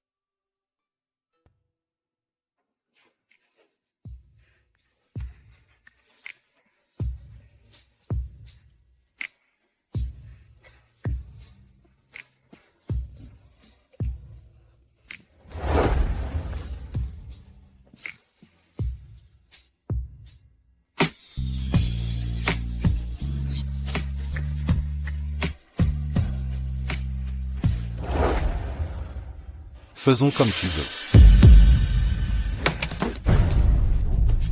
Faisons comme tu veux.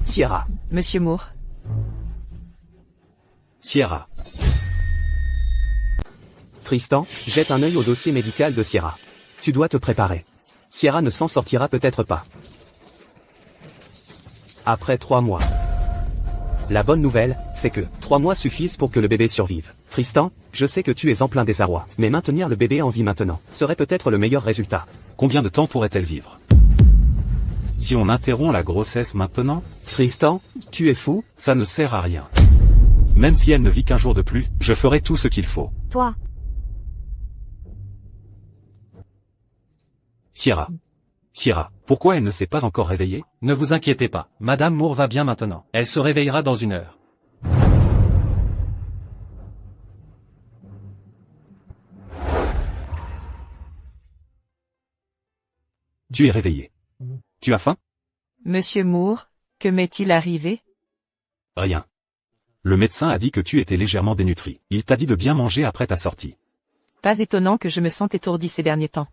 Sierra. Monsieur Moore. Sierra. Tristan, jette un œil au dossier médical de Sierra. Tu dois te préparer. Sierra ne s'en sortira peut-être pas. Après 3 mois. La bonne nouvelle, c'est que 3 mois suffisent pour que le bébé survive. Tristan, je sais que tu es en plein désarroi, mais maintenir le bébé en vie maintenant serait peut-être le meilleur résultat. Combien de temps pourrait-elle vivre? Si on interrompt la grossesse maintenant? Tristan, tu es fou? Ça ne sert à rien. Même si elle ne vit qu'un jour de plus, je ferai tout ce qu'il faut. Toi. Sierra. Sierra, pourquoi elle ne s'est pas encore réveillée? Ne vous inquiétez pas, Madame Moore va bien maintenant. Elle se réveillera dans 1 heure. Tu es réveillé. Tu as faim? Monsieur Moore, que m'est-il arrivé? Rien. Le médecin a dit que tu étais légèrement dénutri. Il t'a dit de bien manger après ta sortie. Pas étonnant que je me sente étourdi ces derniers temps.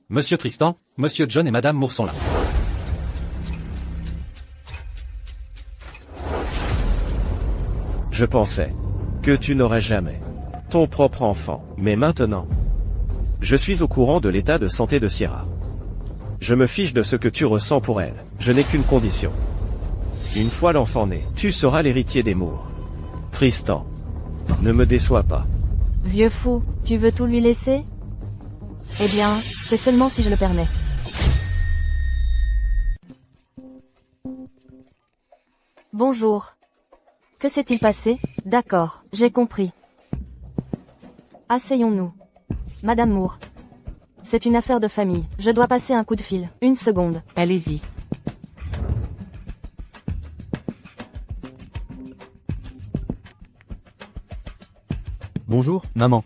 Monsieur Tristan, Monsieur John et Madame Moore sont là. Je pensais que tu n'aurais jamais ton propre enfant, mais maintenant, je suis au courant de l'état de santé de Sierra. Je me fiche de ce que tu ressens pour elle. Je n'ai qu'une condition. Une fois l'enfant né, tu seras l'héritier des Moore. Tristan. Ne me déçois pas. Vieux fou, tu veux tout lui laisser? Eh bien, c'est seulement si je le permets. Bonjour. Que s'est-il passé? D'accord, j'ai compris. Asseyons-nous. Madame Moore. C'est une affaire de famille. Je dois passer un coup de fil. Une seconde. Allez-y. Bonjour, maman.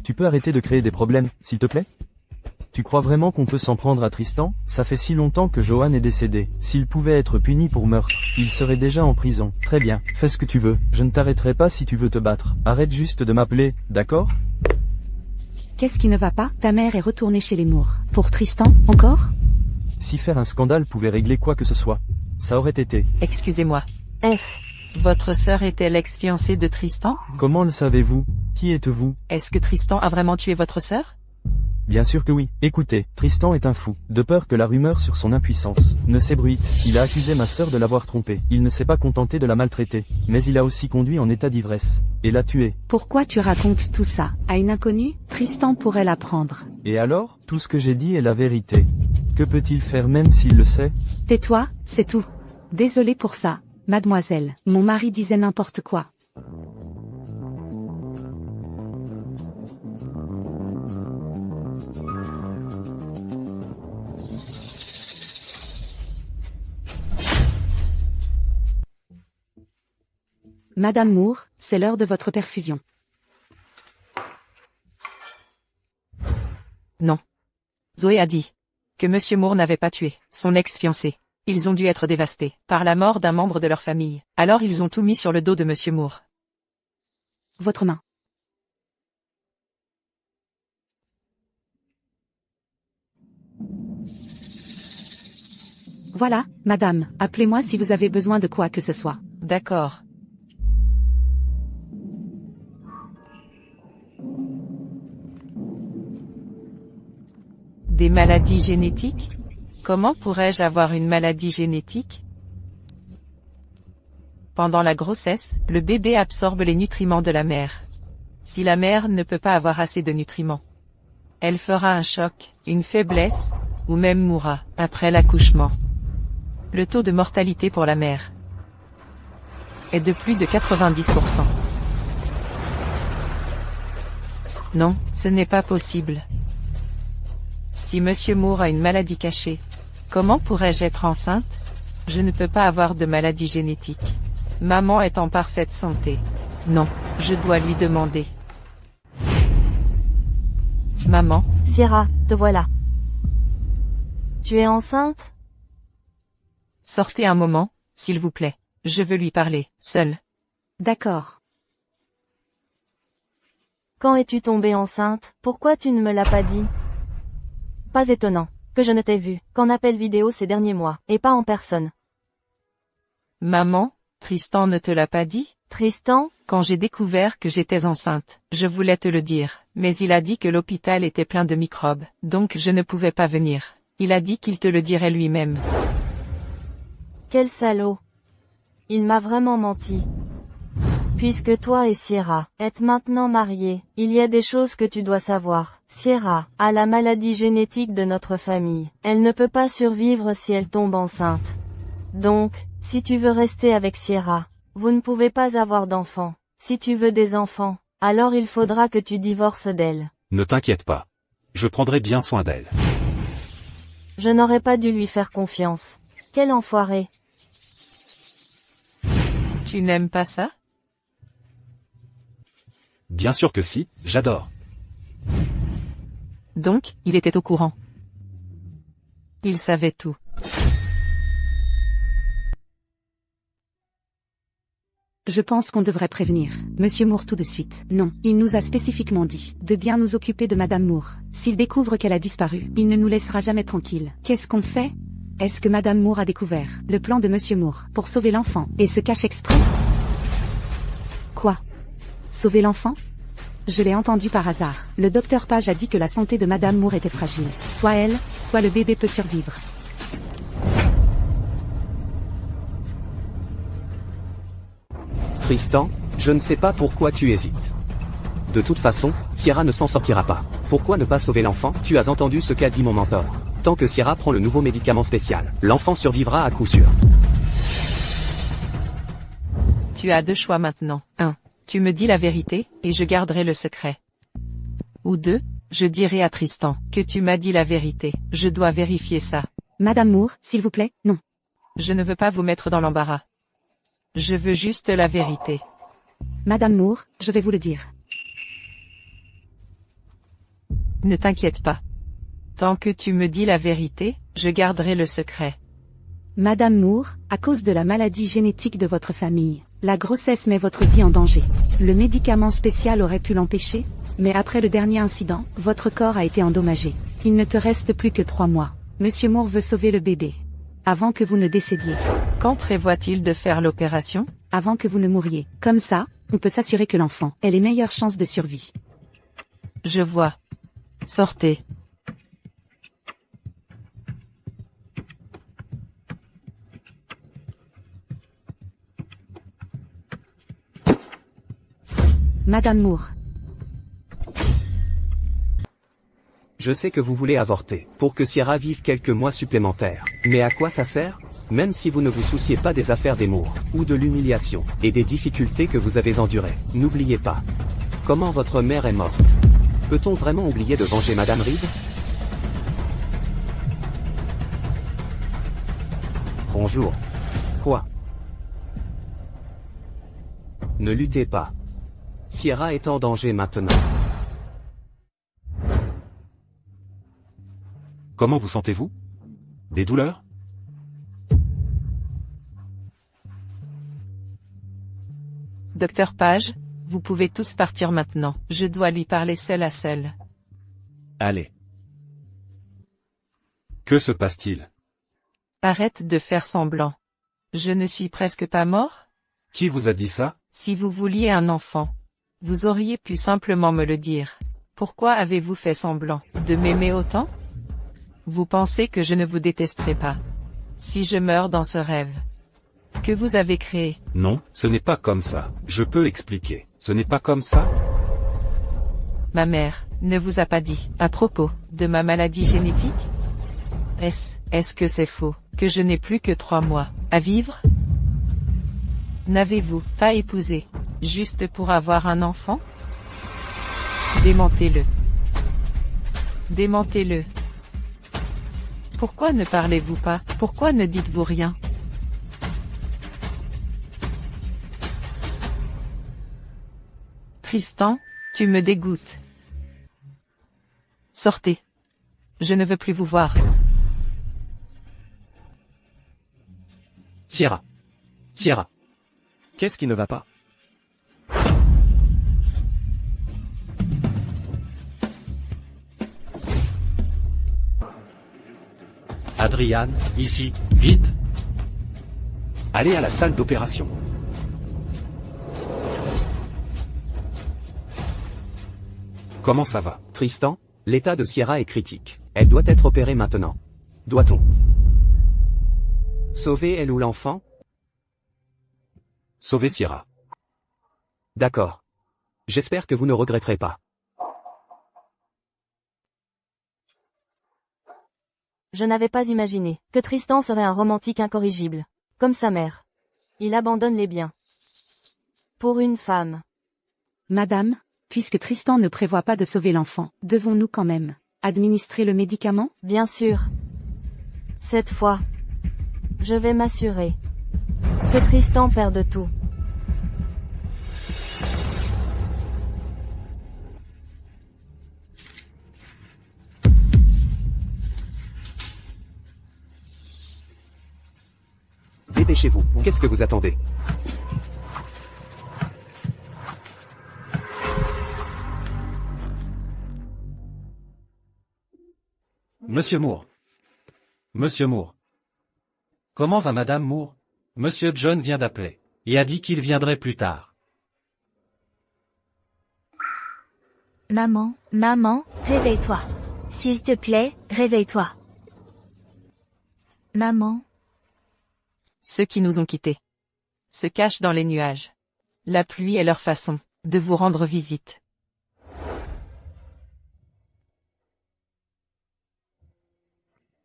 Tu peux arrêter de créer des problèmes, s'il te plaît? Tu crois vraiment qu'on peut s'en prendre à Tristan? Ça fait si longtemps que Johan est décédé. S'il pouvait être puni pour meurtre, il serait déjà en prison. Très bien, fais ce que tu veux. Je ne t'arrêterai pas si tu veux te battre. Arrête juste de m'appeler, d'accord? Qu'est-ce qui ne va pas? Ta mère est retournée chez les Moore. Pour Tristan, encore? Si faire un scandale pouvait régler quoi que ce soit, ça aurait été. Excusez-moi. F. Votre sœur était l'ex-fiancée de Tristan? Comment le savez-vous? Qui êtes-vous? Est-ce que Tristan a vraiment tué votre sœur? Bien sûr que oui. Écoutez, Tristan est un fou. De peur que la rumeur sur son impuissance ne s'ébruite, il a accusé ma sœur de l'avoir trompée. Il ne s'est pas contenté de la maltraiter, mais il a aussi conduit en état d'ivresse, et l'a tuée. Pourquoi tu racontes tout ça à une inconnue? Tristan pourrait l'apprendre. Et alors? Tout ce que j'ai dit est la vérité. Que peut-il faire même s'il le sait? Tais-toi, c'est tout. Désolé pour ça, mademoiselle. Mon mari disait n'importe quoi. Madame Moore, c'est l'heure de votre perfusion. Non. Zoé a dit que Monsieur Moore n'avait pas tué son ex-fiancé. Ils ont dû être dévastés par la mort d'un membre de leur famille. Alors ils ont tout mis sur le dos de Monsieur Moore. Votre main. Voilà, madame, appelez-moi si vous avez besoin de quoi que ce soit. D'accord. Des maladies génétiques? Comment pourrais-je avoir une maladie génétique? Pendant la grossesse, le bébé absorbe les nutriments de la mère. Si la mère ne peut pas avoir assez de nutriments, elle fera un choc, une faiblesse, ou même mourra après l'accouchement. Le taux de mortalité pour la mère est de plus de 90%. Non, ce n'est pas possible. Si Monsieur Moore a une maladie cachée, comment pourrais-je être enceinte? Je ne peux pas avoir de maladie génétique. Maman est en parfaite santé. Non, je dois lui demander. Maman? Sierra, te voilà. Tu es enceinte? Sortez un moment, s'il vous plaît. Je veux lui parler, seule. D'accord. Quand es-tu tombée enceinte? Pourquoi tu ne me l'as pas dit? Pas étonnant que je ne t'ai vu qu'en appel vidéo ces derniers mois, et pas en personne. Maman, Tristan ne te l'a pas dit? Tristan? Quand j'ai découvert que j'étais enceinte, je voulais te le dire, mais il a dit que l'hôpital était plein de microbes, donc je ne pouvais pas venir. Il a dit qu'il te le dirait lui-même. Quel salaud! Il m'a vraiment menti. Puisque toi et Sierra êtes maintenant mariés, il y a des choses que tu dois savoir. Sierra a la maladie génétique de notre famille. Elle ne peut pas survivre si elle tombe enceinte. Donc, si tu veux rester avec Sierra, vous ne pouvez pas avoir d'enfants. Si tu veux des enfants, alors il faudra que tu divorces d'elle. Ne t'inquiète pas. Je prendrai bien soin d'elle. Je n'aurais pas dû lui faire confiance. Quel enfoiré! Tu n'aimes pas ça? Bien sûr que si, j'adore. Donc, il était au courant. Il savait tout. Je pense qu'on devrait prévenir Monsieur Moore tout de suite. Non, il nous a spécifiquement dit de bien nous occuper de Madame Moore. S'il découvre qu'elle a disparu, il ne nous laissera jamais tranquilles. Qu'est-ce qu'on fait? Est-ce que Madame Moore a découvert le plan de Monsieur Moore pour sauver l'enfant et se cache exprès? Quoi? Sauver l'enfant? Je l'ai entendu par hasard. Le docteur Page a dit que la santé de Madame Moore était fragile. Soit elle, soit le bébé peut survivre. Tristan, je ne sais pas pourquoi tu hésites. De toute façon, Sierra ne s'en sortira pas. Pourquoi ne pas sauver l'enfant? Tu as entendu ce qu'a dit mon mentor. Tant que Sierra prend le nouveau médicament spécial, l'enfant survivra à coup sûr. Tu as deux choix maintenant. 1. Tu me dis la vérité, et je garderai le secret. Ou 2. Je dirai à Tristan que tu m'as dit la vérité. Je dois vérifier ça. Madame Moore, s'il vous plaît, non. Je ne veux pas vous mettre dans l'embarras. Je veux juste la vérité. Madame Moore, je vais vous le dire. Ne t'inquiète pas. Tant que tu me dis la vérité, je garderai le secret. Madame Moore, à cause de la maladie génétique de votre famille, la grossesse met votre vie en danger. Le médicament spécial aurait pu l'empêcher, mais après le dernier incident, votre corps a été endommagé. Il ne te reste plus que 3 mois. Monsieur Moore veut sauver le bébé. Avant que vous ne décédiez. Quand prévoit-il de faire l'opération? Avant que vous ne mouriez. Comme ça, on peut s'assurer que l'enfant ait les meilleures chances de survie. Je vois. Sortez. Madame Moore. Je sais que vous voulez avorter, pour que Sierra vive quelques mois supplémentaires. Mais à quoi ça sert? Même si vous ne vous souciez pas des affaires des Moore, ou de l'humiliation, et des difficultés que vous avez endurées, n'oubliez pas. Comment votre mère est morte. Peut-on vraiment oublier de venger Madame Reed? Bonjour. Quoi? Ne luttez pas. Sierra est en danger maintenant. Comment vous sentez-vous? Des douleurs? Docteur Page, vous pouvez tous partir maintenant. Je dois lui parler seul à seul. Allez. Que se passe-t-il? Arrête de faire semblant. Je ne suis presque pas mort? Qui vous a dit ça? Si vous vouliez un enfant, vous auriez pu simplement me le dire. Pourquoi avez-vous fait semblant de m'aimer autant? Vous pensez que je ne vous détesterai pas. Si je meurs dans ce rêve que vous avez créé. Non, ce n'est pas comme ça. Je peux expliquer. Ce n'est pas comme ça? Ma mère ne vous a pas dit à propos de ma maladie génétique? Est-ce que c'est faux que je n'ai plus que 3 mois à vivre? N'avez-vous pas épousé juste pour avoir un enfant? Démentez-le. Démentez-le. Pourquoi ne parlez-vous pas? Pourquoi ne dites-vous rien? Tristan, tu me dégoûtes. Sortez. Je ne veux plus vous voir. Sierra. Sierra. Qu'est-ce qui ne va pas? Adrian, ici, vite. Allez à la salle d'opération. Comment ça va? Tristan, l'état de Sierra est critique. Elle doit être opérée maintenant. Doit-on sauver elle ou l'enfant? Sauver Sierra. D'accord. J'espère que vous ne regretterez pas. Je n'avais pas imaginé que Tristan serait un romantique incorrigible, comme sa mère. Il abandonne les biens. Pour une femme. Madame, puisque Tristan ne prévoit pas de sauver l'enfant, devons-nous quand même administrer le médicament? Bien sûr. Cette fois, je vais m'assurer que Tristan perde tout. Dépêchez-vous, qu'est-ce que vous attendez? Monsieur Moore. Monsieur Moore. Comment va Madame Moore? Monsieur John vient d'appeler, et a dit qu'il viendrait plus tard. Maman, réveille-toi. S'il te plaît, réveille-toi. Maman. Ceux qui nous ont quittés se cachent dans les nuages. La pluie est leur façon de vous rendre visite.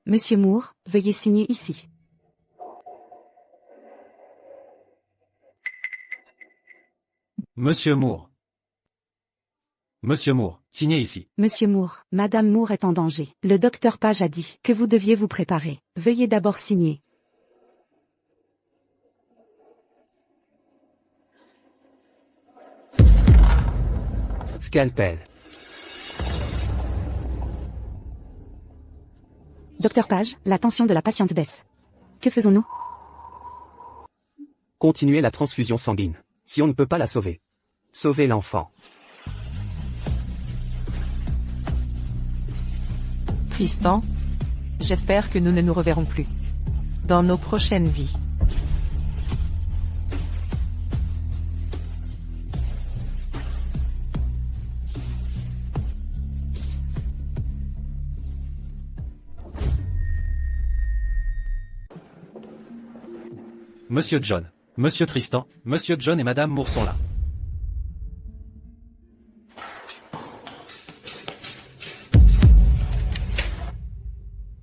Monsieur Moore, veuillez signer ici. Monsieur Moore. Monsieur Moore, signez ici. Monsieur Moore, Madame Moore est en danger. Le docteur Page a dit que vous deviez vous préparer. Veuillez d'abord signer. Scalpel. Docteur Page, la tension de la patiente baisse. Que faisons-nous? Continuez la transfusion sanguine. Si on ne peut pas la sauver. Sauvez l'enfant. Tristan, j'espère que nous ne nous reverrons plus dans nos prochaines vies. Monsieur John, Monsieur Tristan, Monsieur John et Madame Moore sont là.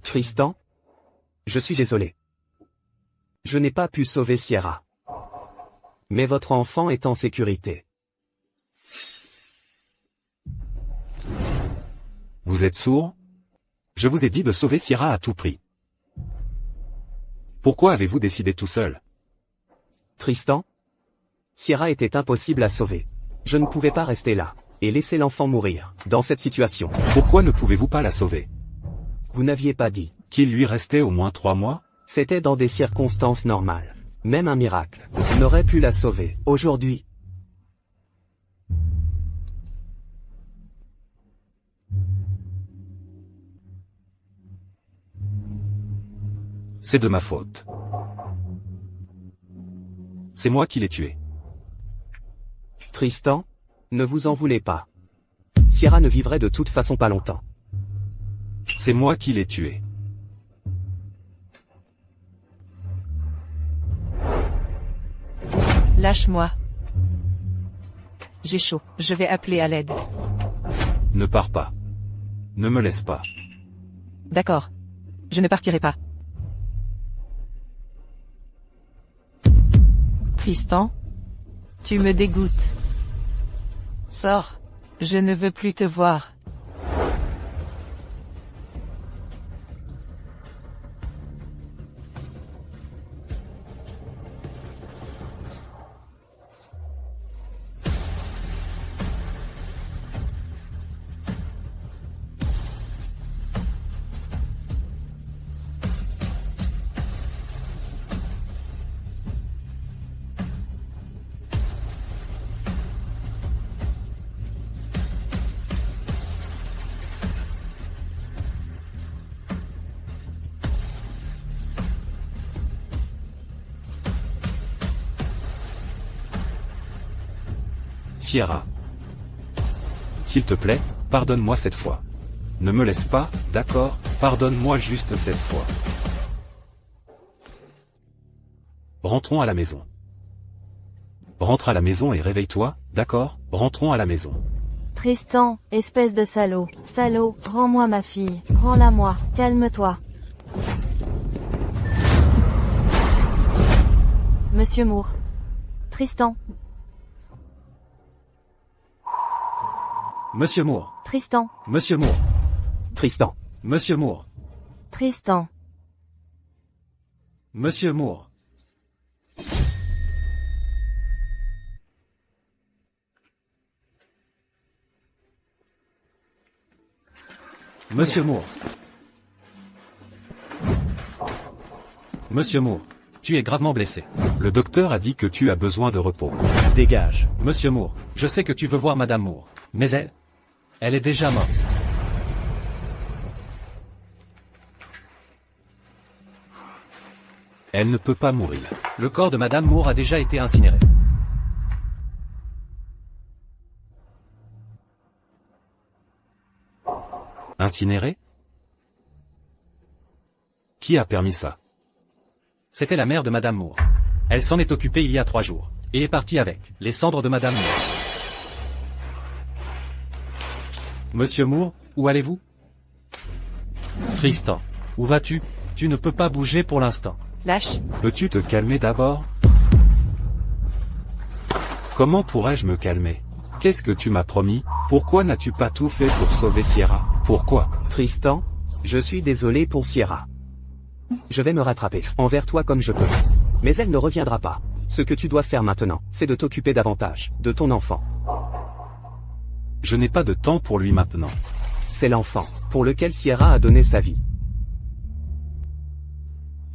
Tristan? Je suis désolé. Je n'ai pas pu sauver Sierra. Mais votre enfant est en sécurité. Vous êtes sourd? Je vous ai dit de sauver Sierra à tout prix. Pourquoi avez-vous décidé tout seul? Tristan? Sierra était impossible à sauver. Je ne pouvais pas rester là et laisser l'enfant mourir dans cette situation. Pourquoi ne pouvez-vous pas la sauver? Vous n'aviez pas dit Qu'il lui restait au moins 3 mois? C'était dans des circonstances normales. Même un miracle n'aurait pu la sauver. Aujourd'hui, C'est de ma faute. C'est moi qui l'ai tué. Tristan, ne vous en voulez pas. Sierra ne vivrait de toute façon pas longtemps. C'est moi qui l'ai tué. Lâche-moi. J'ai chaud, je vais appeler à l'aide. Ne pars pas. Ne me laisse pas. D'accord. Je ne partirai pas. Tristan, tu me dégoûtes. Sors. Je ne veux plus te voir. Sierra. S'il te plaît, pardonne-moi cette fois. Ne me laisse pas, d'accord? Pardonne-moi juste cette fois. Rentrons à la maison. Rentre à la maison et réveille-toi, d'accord? Rentrons à la maison. Tristan, espèce de salaud. Salaud, rends-moi ma fille. Rends-la-moi. Calme-toi. Monsieur Moore. Tristan. Monsieur Moore. Tristan. Monsieur Moore. Tristan. Monsieur Moore. Tristan. Monsieur Moore. Monsieur Moore. Monsieur Moore. Tu es gravement blessé. Le docteur a dit que tu as besoin de repos. Dégage. Monsieur Moore, je sais que tu veux voir Madame Moore. Mais elle est déjà morte. Elle ne peut pas mourir. Le corps de Madame Moore a déjà été incinéré. Incinérée? Qui a permis ça? C'était la mère de Madame Moore. Elle s'en est occupée il y a 3 jours. et est parti avec les cendres de Madame Moore. Monsieur Moore, où allez-vous? Tristan, où vas-tu? Tu ne peux pas bouger pour l'instant. Lâche. Peux-tu te calmer d'abord? Comment pourrais-je me calmer? Qu'est-ce que tu m'as promis? Pourquoi n'as-tu pas tout fait pour sauver Sierra? Pourquoi? Tristan, je suis désolé pour Sierra. Je vais me rattraper envers toi comme je peux. Mais elle ne reviendra pas. Ce que tu dois faire maintenant, c'est de t'occuper davantage de ton enfant. Je n'ai pas de temps pour lui maintenant. C'est l'enfant pour lequel Sierra a donné sa vie.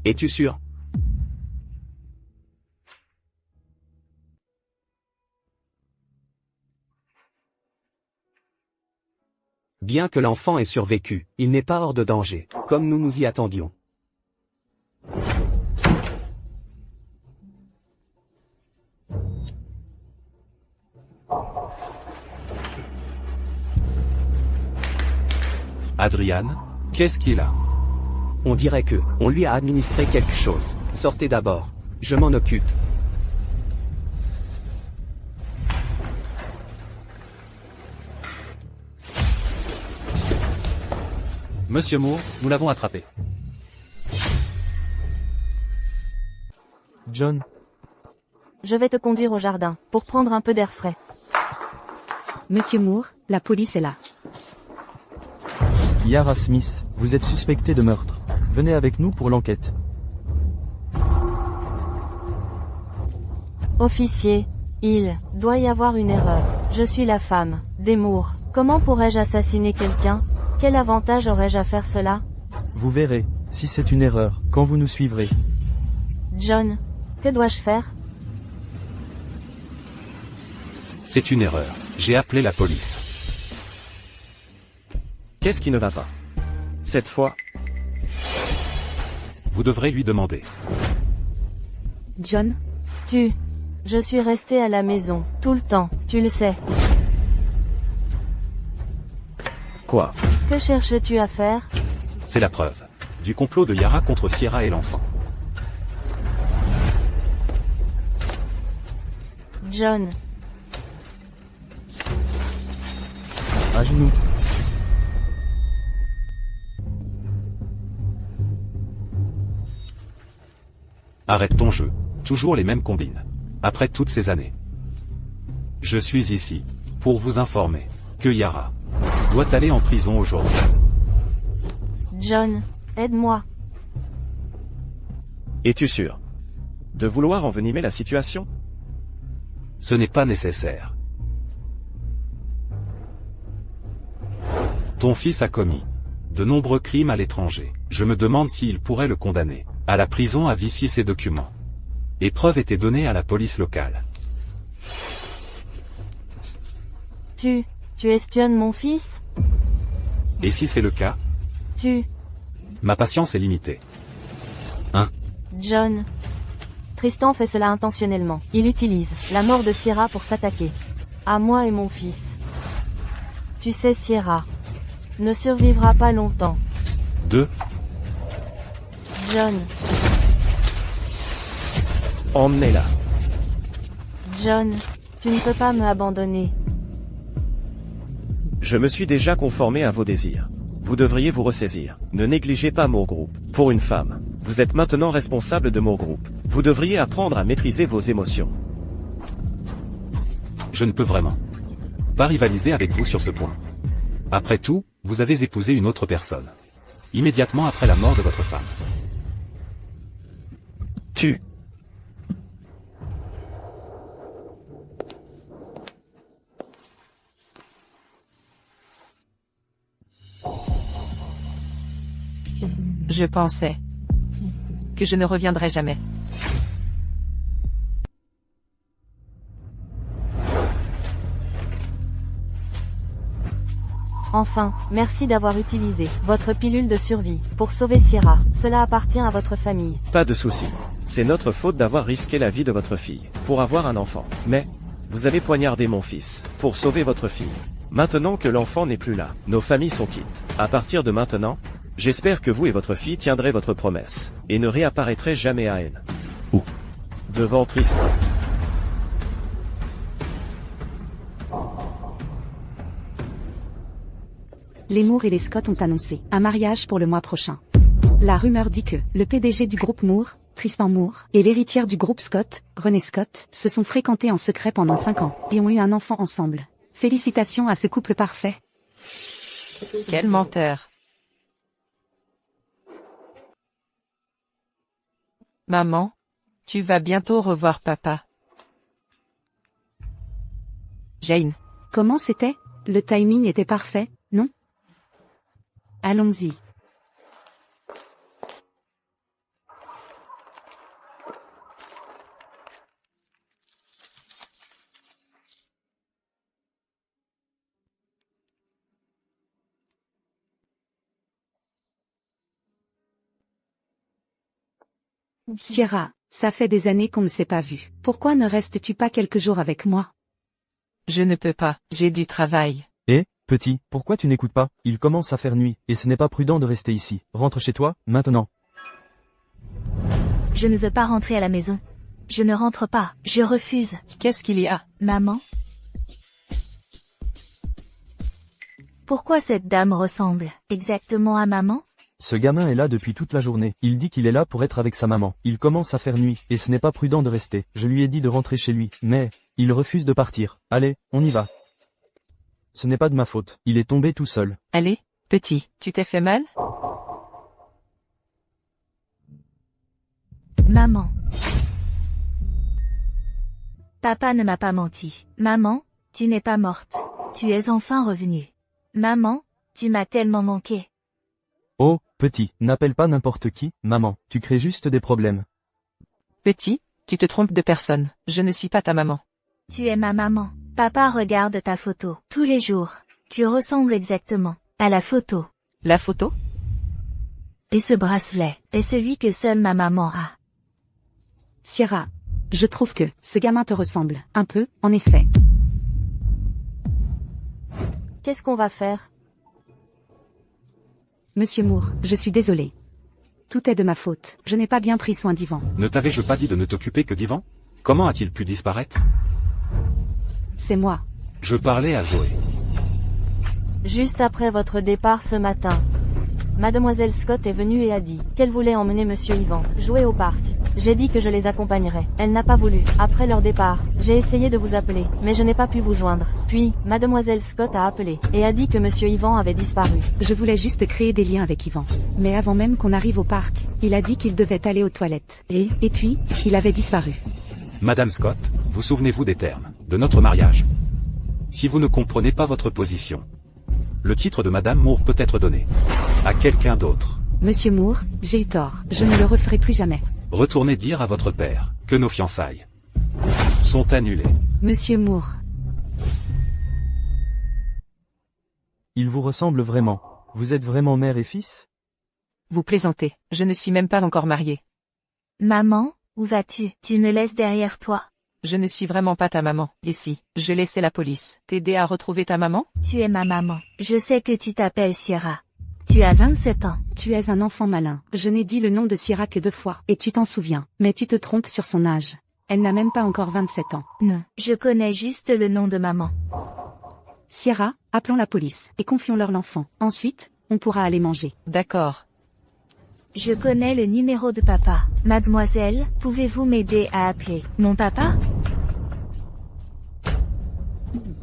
Es-tu sûr? Bien que l'enfant ait survécu, il n'est pas hors de danger, comme nous nous y attendions. Adrian, qu'est-ce qu'il a? On dirait que, on lui a administré quelque chose. Sortez d'abord. Je m'en occupe. Monsieur Moore, nous l'avons attrapé. John, Je vais te conduire au jardin, pour prendre un peu d'air frais. Monsieur Moore, la police est là. Yara Smith, vous êtes suspecté de meurtre. Venez avec nous pour l'enquête. Officier, il doit y avoir une erreur. Je suis la femme des Moore. Comment pourrais-je assassiner quelqu'un? Quel avantage aurais-je à faire cela? Vous verrez, si c'est une erreur, quand vous nous suivrez. John, que dois-je faire? C'est une erreur. J'ai appelé la police. Qu'est-ce qui ne va pas? Cette fois, Vous devrez lui demander. John, Je suis resté à la maison, tout le temps, tu le sais. quoi? Que cherches-tu à faire? C'est la preuve. Du complot de Yara contre Sierra et l'enfant. John, À genoux. Arrête ton jeu. Toujours les mêmes combines. Après toutes ces années. Je suis ici, pour vous informer, que Yara doit aller en prison aujourd'hui. John, aide-moi. Es-tu sûr de vouloir envenimer la situation? Ce n'est pas nécessaire. Ton fils a commis de nombreux crimes à l'étranger. Je me demande s'il pourrait le condamner à la prison à vicier ses documents. Et preuves étaient données à la police locale. Tu espionnes mon fils? Et si c'est le cas, ma patience est limitée. John. Tristan fait cela intentionnellement. Il utilise la mort de Sierra pour s'attaquer à moi et mon fils. Tu sais, Sierra ne survivra pas longtemps. 2. John, Emmenez-la. John, tu ne peux pas me abandonner. Je me suis déjà conformé à vos désirs. Vous devriez vous ressaisir. Ne négligez pas Moore Group. Pour une femme, vous êtes maintenant responsable de Moore Group. Vous devriez apprendre à maîtriser vos émotions. Je ne peux vraiment pas rivaliser avec vous sur ce point. Après tout, vous avez épousé une autre personne. Immédiatement après la mort de votre femme. Je pensais que je ne reviendrais jamais. Enfin, merci d'avoir utilisé votre pilule de survie pour sauver Sierra. Cela appartient à votre famille. Pas de souci. C'est notre faute d'avoir risqué la vie de votre fille pour avoir un enfant. Mais, vous avez poignardé mon fils pour sauver votre fille. Maintenant que l'enfant n'est plus là, nos familles sont quittes. À partir de maintenant, j'espère que vous et votre fille tiendrez votre promesse et ne réapparaîtrez jamais à N. Où? Devant Tristan. les Moore et les Scott ont annoncé un mariage pour le mois prochain. La rumeur dit que le PDG du groupe Moore, Tristan Moore, et l'héritière du groupe Scott, Renée Scott, se sont fréquentés en secret pendant 5 ans, et ont eu un enfant ensemble. Félicitations à ce couple parfait. Quel menteur. Maman, tu vas bientôt revoir papa. Jane. Comment c'était? Le timing était parfait, non? Allons-y. Sierra, ça fait des années qu'on ne s'est pas vu. Pourquoi ne restes-tu pas quelques jours avec moi? Je ne peux pas, j'ai du travail. Eh, petit, pourquoi tu n'écoutes pas? Il commence à faire nuit, et ce n'est pas prudent de rester ici. Rentre chez toi, maintenant. Je ne veux pas rentrer à la maison. Je ne rentre pas, je refuse. Qu'est-ce qu'il y a? Maman? Pourquoi cette dame ressemble exactement à maman? Ce gamin est là depuis toute la journée. Il dit qu'il est là pour être avec sa maman. Il commence à faire nuit, et ce n'est pas prudent de rester. Je lui ai dit de rentrer chez lui, mais il refuse de partir. Allez, on y va. Ce n'est pas de ma faute. Il est tombé tout seul. Allez, petit, tu t'es fait mal? Maman. Papa ne m'a pas menti. Maman, tu n'es pas morte. Tu es enfin revenue. Maman, tu m'as tellement manqué. Oh, petit, n'appelle pas n'importe qui, maman. Tu crées juste des problèmes. Petit, tu te trompes de personne. Je ne suis pas ta maman. Tu es ma maman. Papa regarde ta photo tous les jours. Tu ressembles exactement à la photo. La photo? Et ce bracelet est celui que seule ma maman a. Sierra, je trouve que ce gamin te ressemble. Un peu, en effet. Qu'est-ce qu'on va faire? Monsieur Moore, je suis désolée. Tout est de ma faute. Je n'ai pas bien pris soin d'Yvan. Ne t'avais-je pas dit de ne t'occuper que d'Yvan? Comment a-t-il pu disparaître? C'est moi. Je parlais à Zoé. Juste après votre départ ce matin. Mademoiselle Scott est venue et a dit qu'elle voulait emmener Monsieur Yvan jouer au parc. J'ai dit que je les accompagnerais. Elle n'a pas voulu. Après leur départ, j'ai essayé de vous appeler, mais je n'ai pas pu vous joindre. Puis, Mademoiselle Scott a appelé, et a dit que Monsieur Yvan avait disparu. Je voulais juste créer des liens avec Yvan. Mais avant même qu'on arrive au parc, il a dit qu'il devait aller aux toilettes. Et puis, il avait disparu. Madame Scott, vous souvenez-vous des termes de notre mariage? Si vous ne comprenez pas votre position, le titre de Madame Moore peut être donné à quelqu'un d'autre. Monsieur Moore, j'ai eu tort. Je ne le referai plus jamais. Retournez dire à votre père que nos fiançailles sont annulées. Monsieur Moore. Il vous ressemble vraiment. Vous êtes vraiment mère et fils? Vous plaisantez, je ne suis même pas encore mariée. Maman, où vas-tu? Tu me laisses derrière toi. Je ne suis vraiment pas ta maman. Et si, je laissais la police t'aider à retrouver ta maman? Tu es ma maman. Je sais que tu t'appelles Sierra. Tu as 27 ans. Tu es un enfant malin. Je n'ai dit le nom de Sierra que 2 fois. Et tu t'en souviens. Mais tu te trompes sur son âge. Elle n'a même pas encore 27 ans. Non, je connais juste le nom de maman. Sierra, appelons la police. Et confions-leur l'enfant. Ensuite, on pourra aller manger. D'accord. Je connais le numéro de papa. Mademoiselle, pouvez-vous m'aider à appeler mon papa?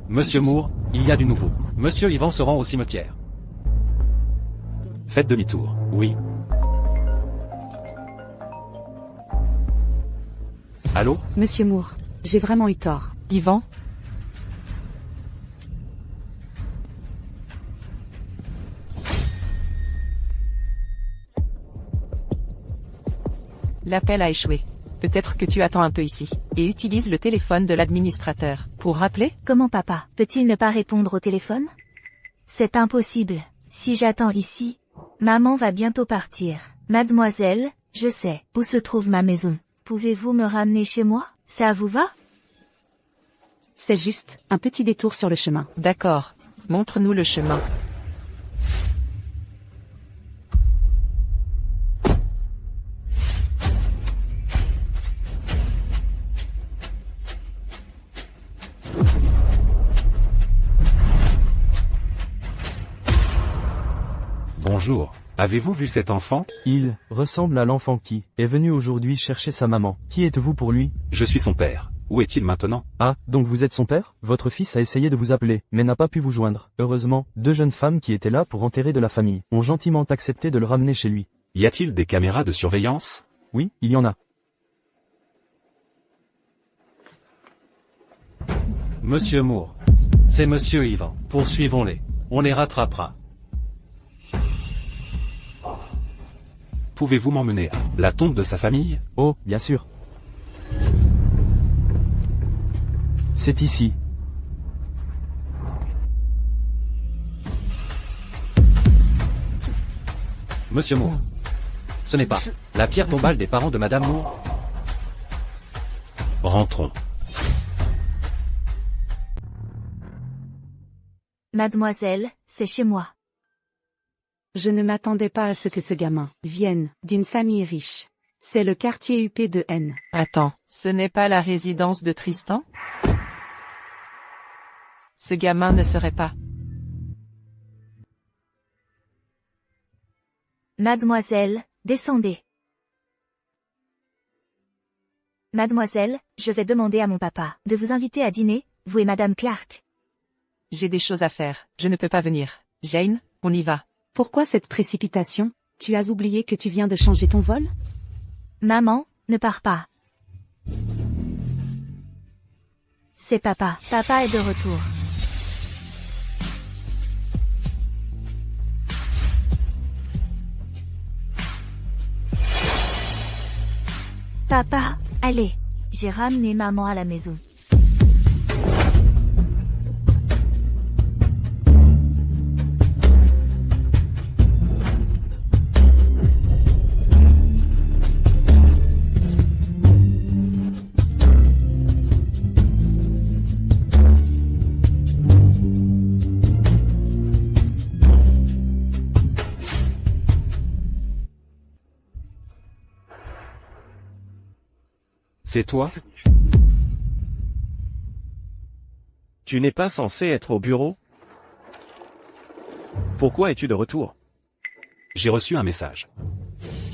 Monsieur Moore, il y a du nouveau. Monsieur Yvan se rend au cimetière. Faites demi-tour. Oui. Allô? Monsieur Moore, j'ai vraiment eu tort. Yvan? L'appel a échoué. Peut-être que tu attends un peu ici. Et utilise le téléphone de l'administrateur. Pour rappeler? Comment papa peut-il ne pas répondre au téléphone? C'est impossible. Si j'attends ici, maman va bientôt partir. Mademoiselle, je sais où se trouve ma maison. Pouvez-vous me ramener chez moi? Ça vous va? C'est juste un petit détour sur le chemin. D'accord. Montre-nous le chemin. Bonjour, avez-vous vu cet enfant? Il ressemble à l'enfant qui est venu aujourd'hui chercher sa maman. Qui êtes-vous pour lui? Je suis son père. Où est-il maintenant? Ah, donc vous êtes son père? Votre fils a essayé de vous appeler, mais n'a pas pu vous joindre. Heureusement, 2 jeunes femmes qui étaient là pour enterrer de la famille ont gentiment accepté de le ramener chez lui. Y a-t-il des caméras de surveillance? Oui, il y en a. Monsieur Moore. C'est Monsieur Ivan. Poursuivons-les. On les rattrapera. Pouvez-vous m'emmener à la tombe de sa famille? Oh, bien sûr. C'est ici. Monsieur Moore. Ce n'est pas la pierre tombale des parents de Madame Moore? Rentrons. Mademoiselle, c'est chez moi. Je ne m'attendais pas à ce que ce gamin vienne d'une famille riche. C'est le quartier huppé de N. Attends, ce n'est pas la résidence de Tristan? Ce gamin ne serait pas. Mademoiselle, descendez. Mademoiselle, je vais demander à mon papa de vous inviter à dîner, vous et Madame Clark. J'ai des choses à faire, je ne peux pas venir. Jane, on y va. Pourquoi cette précipitation? Tu as oublié que tu viens de changer ton vol? Maman, ne pars pas. C'est papa. Papa est de retour. Papa, allez. J'ai ramené maman à la maison. C'est toi? Tu n'es pas censé être au bureau? Pourquoi es-tu de retour? J'ai reçu un message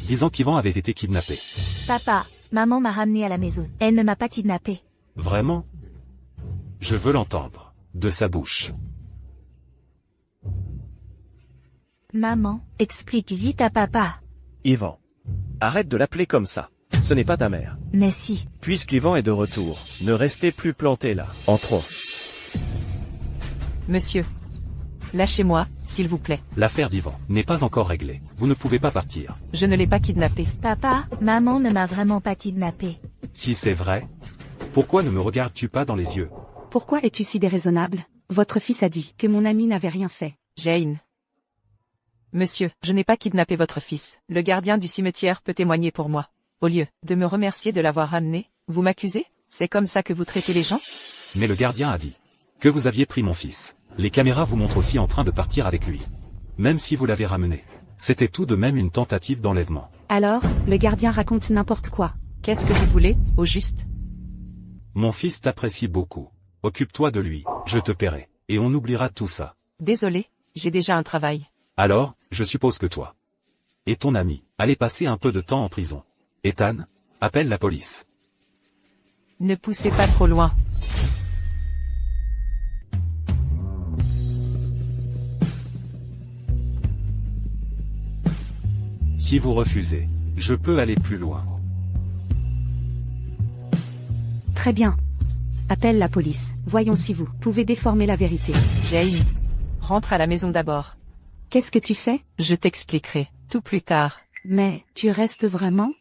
disant qu'Ivan avait été kidnappé. Papa, maman m'a ramené à la maison. Elle ne m'a pas kidnappé. Vraiment? Je veux l'entendre. De sa bouche. Maman, explique vite à papa. Ivan. Arrête de l'appeler comme ça. Ce n'est pas ta mère. Mais si. Puisqu'Ivan est de retour, ne restez plus planté là. Entrons. Monsieur. Lâchez-moi, s'il vous plaît. L'affaire d'Ivan n'est pas encore réglée. Vous ne pouvez pas partir. Je ne l'ai pas kidnappé. Papa, maman ne m'a vraiment pas kidnappé. Si c'est vrai, pourquoi ne me regardes-tu pas dans les yeux? Pourquoi es-tu si déraisonnable? Votre fils a dit que mon ami n'avait rien fait. Jane. Monsieur, je n'ai pas kidnappé votre fils. Le gardien du cimetière peut témoigner pour moi. Au lieu de me remercier de l'avoir ramené, vous m'accusez? C'est comme ça que vous traitez les gens? Mais le gardien a dit que vous aviez pris mon fils. Les caméras vous montrent aussi en train de partir avec lui. Même si vous l'avez ramené. C'était tout de même une tentative d'enlèvement. Alors, le gardien raconte n'importe quoi. Qu'est-ce que vous voulez, au juste? Mon fils t'apprécie beaucoup. Occupe-toi de lui, je te paierai. Et on oubliera tout ça. Désolé, j'ai déjà un travail. Alors, je suppose que toi et ton ami allez passer un peu de temps en prison. Ethan, appelle la police. Ne poussez pas trop loin. Si vous refusez, je peux aller plus loin. Très bien. Appelle la police. Voyons si vous pouvez déformer la vérité. Jane. Rentre à la maison d'abord. Qu'est-ce que tu fais? Je t'expliquerai, tout plus tard. Mais, tu restes vraiment?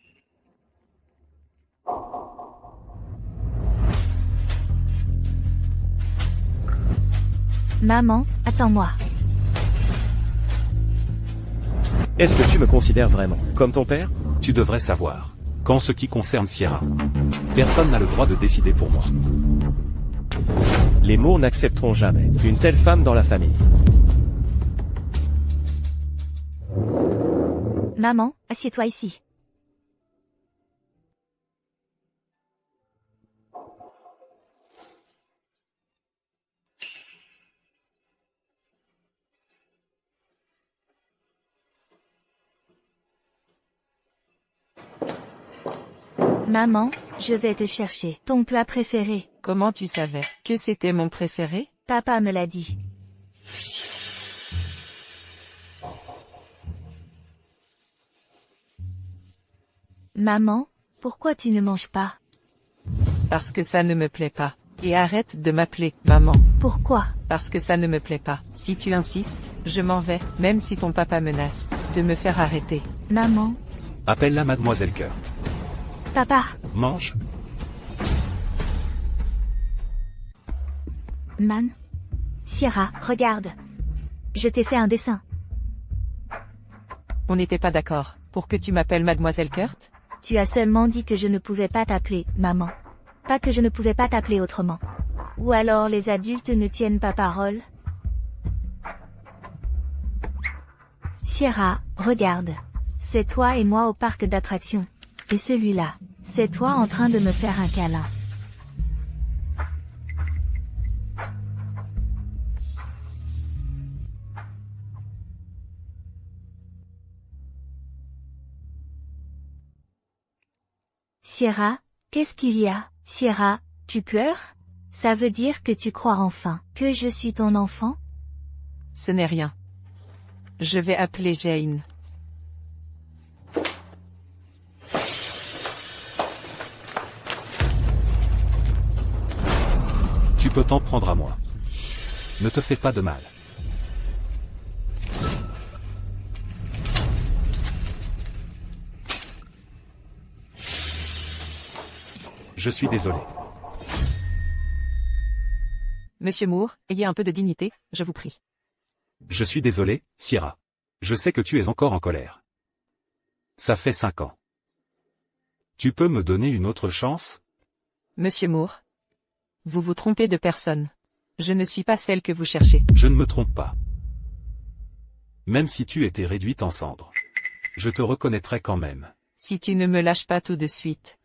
Maman, attends-moi. Est-ce que tu me considères vraiment comme ton père? Tu devrais savoir qu'en ce qui concerne Sierra, personne n'a le droit de décider pour moi. Les Moore n'accepteront jamais une telle femme dans la famille. Maman, assieds-toi ici. Maman, je vais te chercher ton plat préféré. Comment tu savais que c'était mon préféré? Papa me l'a dit. Maman, pourquoi tu ne manges pas? Parce que ça ne me plaît pas. Et arrête de m'appeler maman. Pourquoi? Parce que ça ne me plaît pas. Si tu insistes, je m'en vais, même si ton papa menace de me faire arrêter. Maman. Appelle-la mademoiselle Kurt. Papa. Mange. Man. Sierra, regarde. Je t'ai fait un dessin. On n'était pas d'accord pour que tu m'appelles mademoiselle Kurt? Tu as seulement dit que je ne pouvais pas t'appeler maman. Pas que je ne pouvais pas t'appeler autrement. Ou alors les adultes ne tiennent pas parole? Sierra, regarde. C'est toi et moi au parc d'attractions. Et celui-là, c'est toi en train de me faire un câlin. Sierra, qu'est-ce qu'il y a? Sierra, tu pleures? Ça veut dire que tu crois enfin que je suis ton enfant? Ce n'est rien. Je vais appeler Jane. Tu peux t'en prendre à moi. Ne te fais pas de mal. Je suis désolé. Monsieur Moore, ayez un peu de dignité, je vous prie. Je suis désolé, Sierra. Je sais que tu es encore en colère. Ça fait 5 ans. Tu peux me donner une autre chance? Monsieur Moore, vous vous trompez de personne. Je ne suis pas celle que vous cherchez. Je ne me trompe pas. Même si tu étais réduite en cendres, je te reconnaîtrais quand même. Si tu ne me lâches pas tout de suite,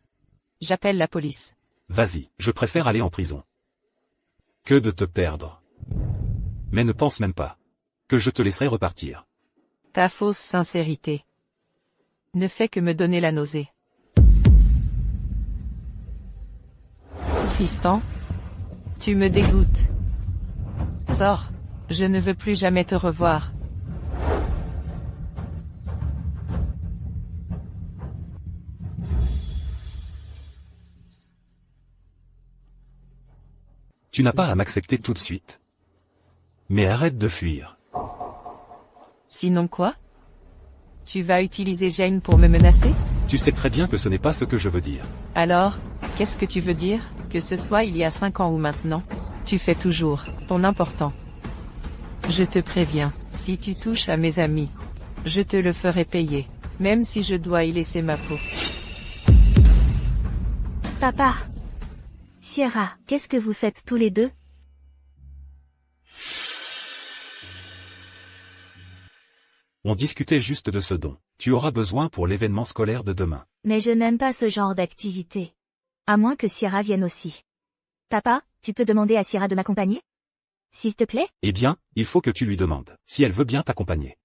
j'appelle la police. Vas-y, je préfère aller en prison que de te perdre. Mais ne pense même pas que je te laisserai repartir. Ta fausse sincérité ne fait que me donner la nausée. Fiston, tu me dégoûtes. Sors, je ne veux plus jamais te revoir. Tu n'as pas à m'accepter tout de suite. Mais arrête de fuir. Sinon quoi? Tu vas utiliser Jane pour me menacer? Tu sais très bien que ce n'est pas ce que je veux dire. Alors, qu'est-ce que tu veux dire, que ce soit il y a 5 ans ou maintenant? Tu fais toujours ton important. Je te préviens, si tu touches à mes amis, je te le ferai payer, même si je dois y laisser ma peau. Papa. Sierra, qu'est-ce que vous faites tous les deux? On discutait juste de ce dont tu auras besoin pour l'événement scolaire de demain. Mais je n'aime pas ce genre d'activité. À moins que Sierra vienne aussi. Papa, tu peux demander à Sierra de m'accompagner? S'il te plaît? Eh bien, il faut que tu lui demandes si elle veut bien t'accompagner.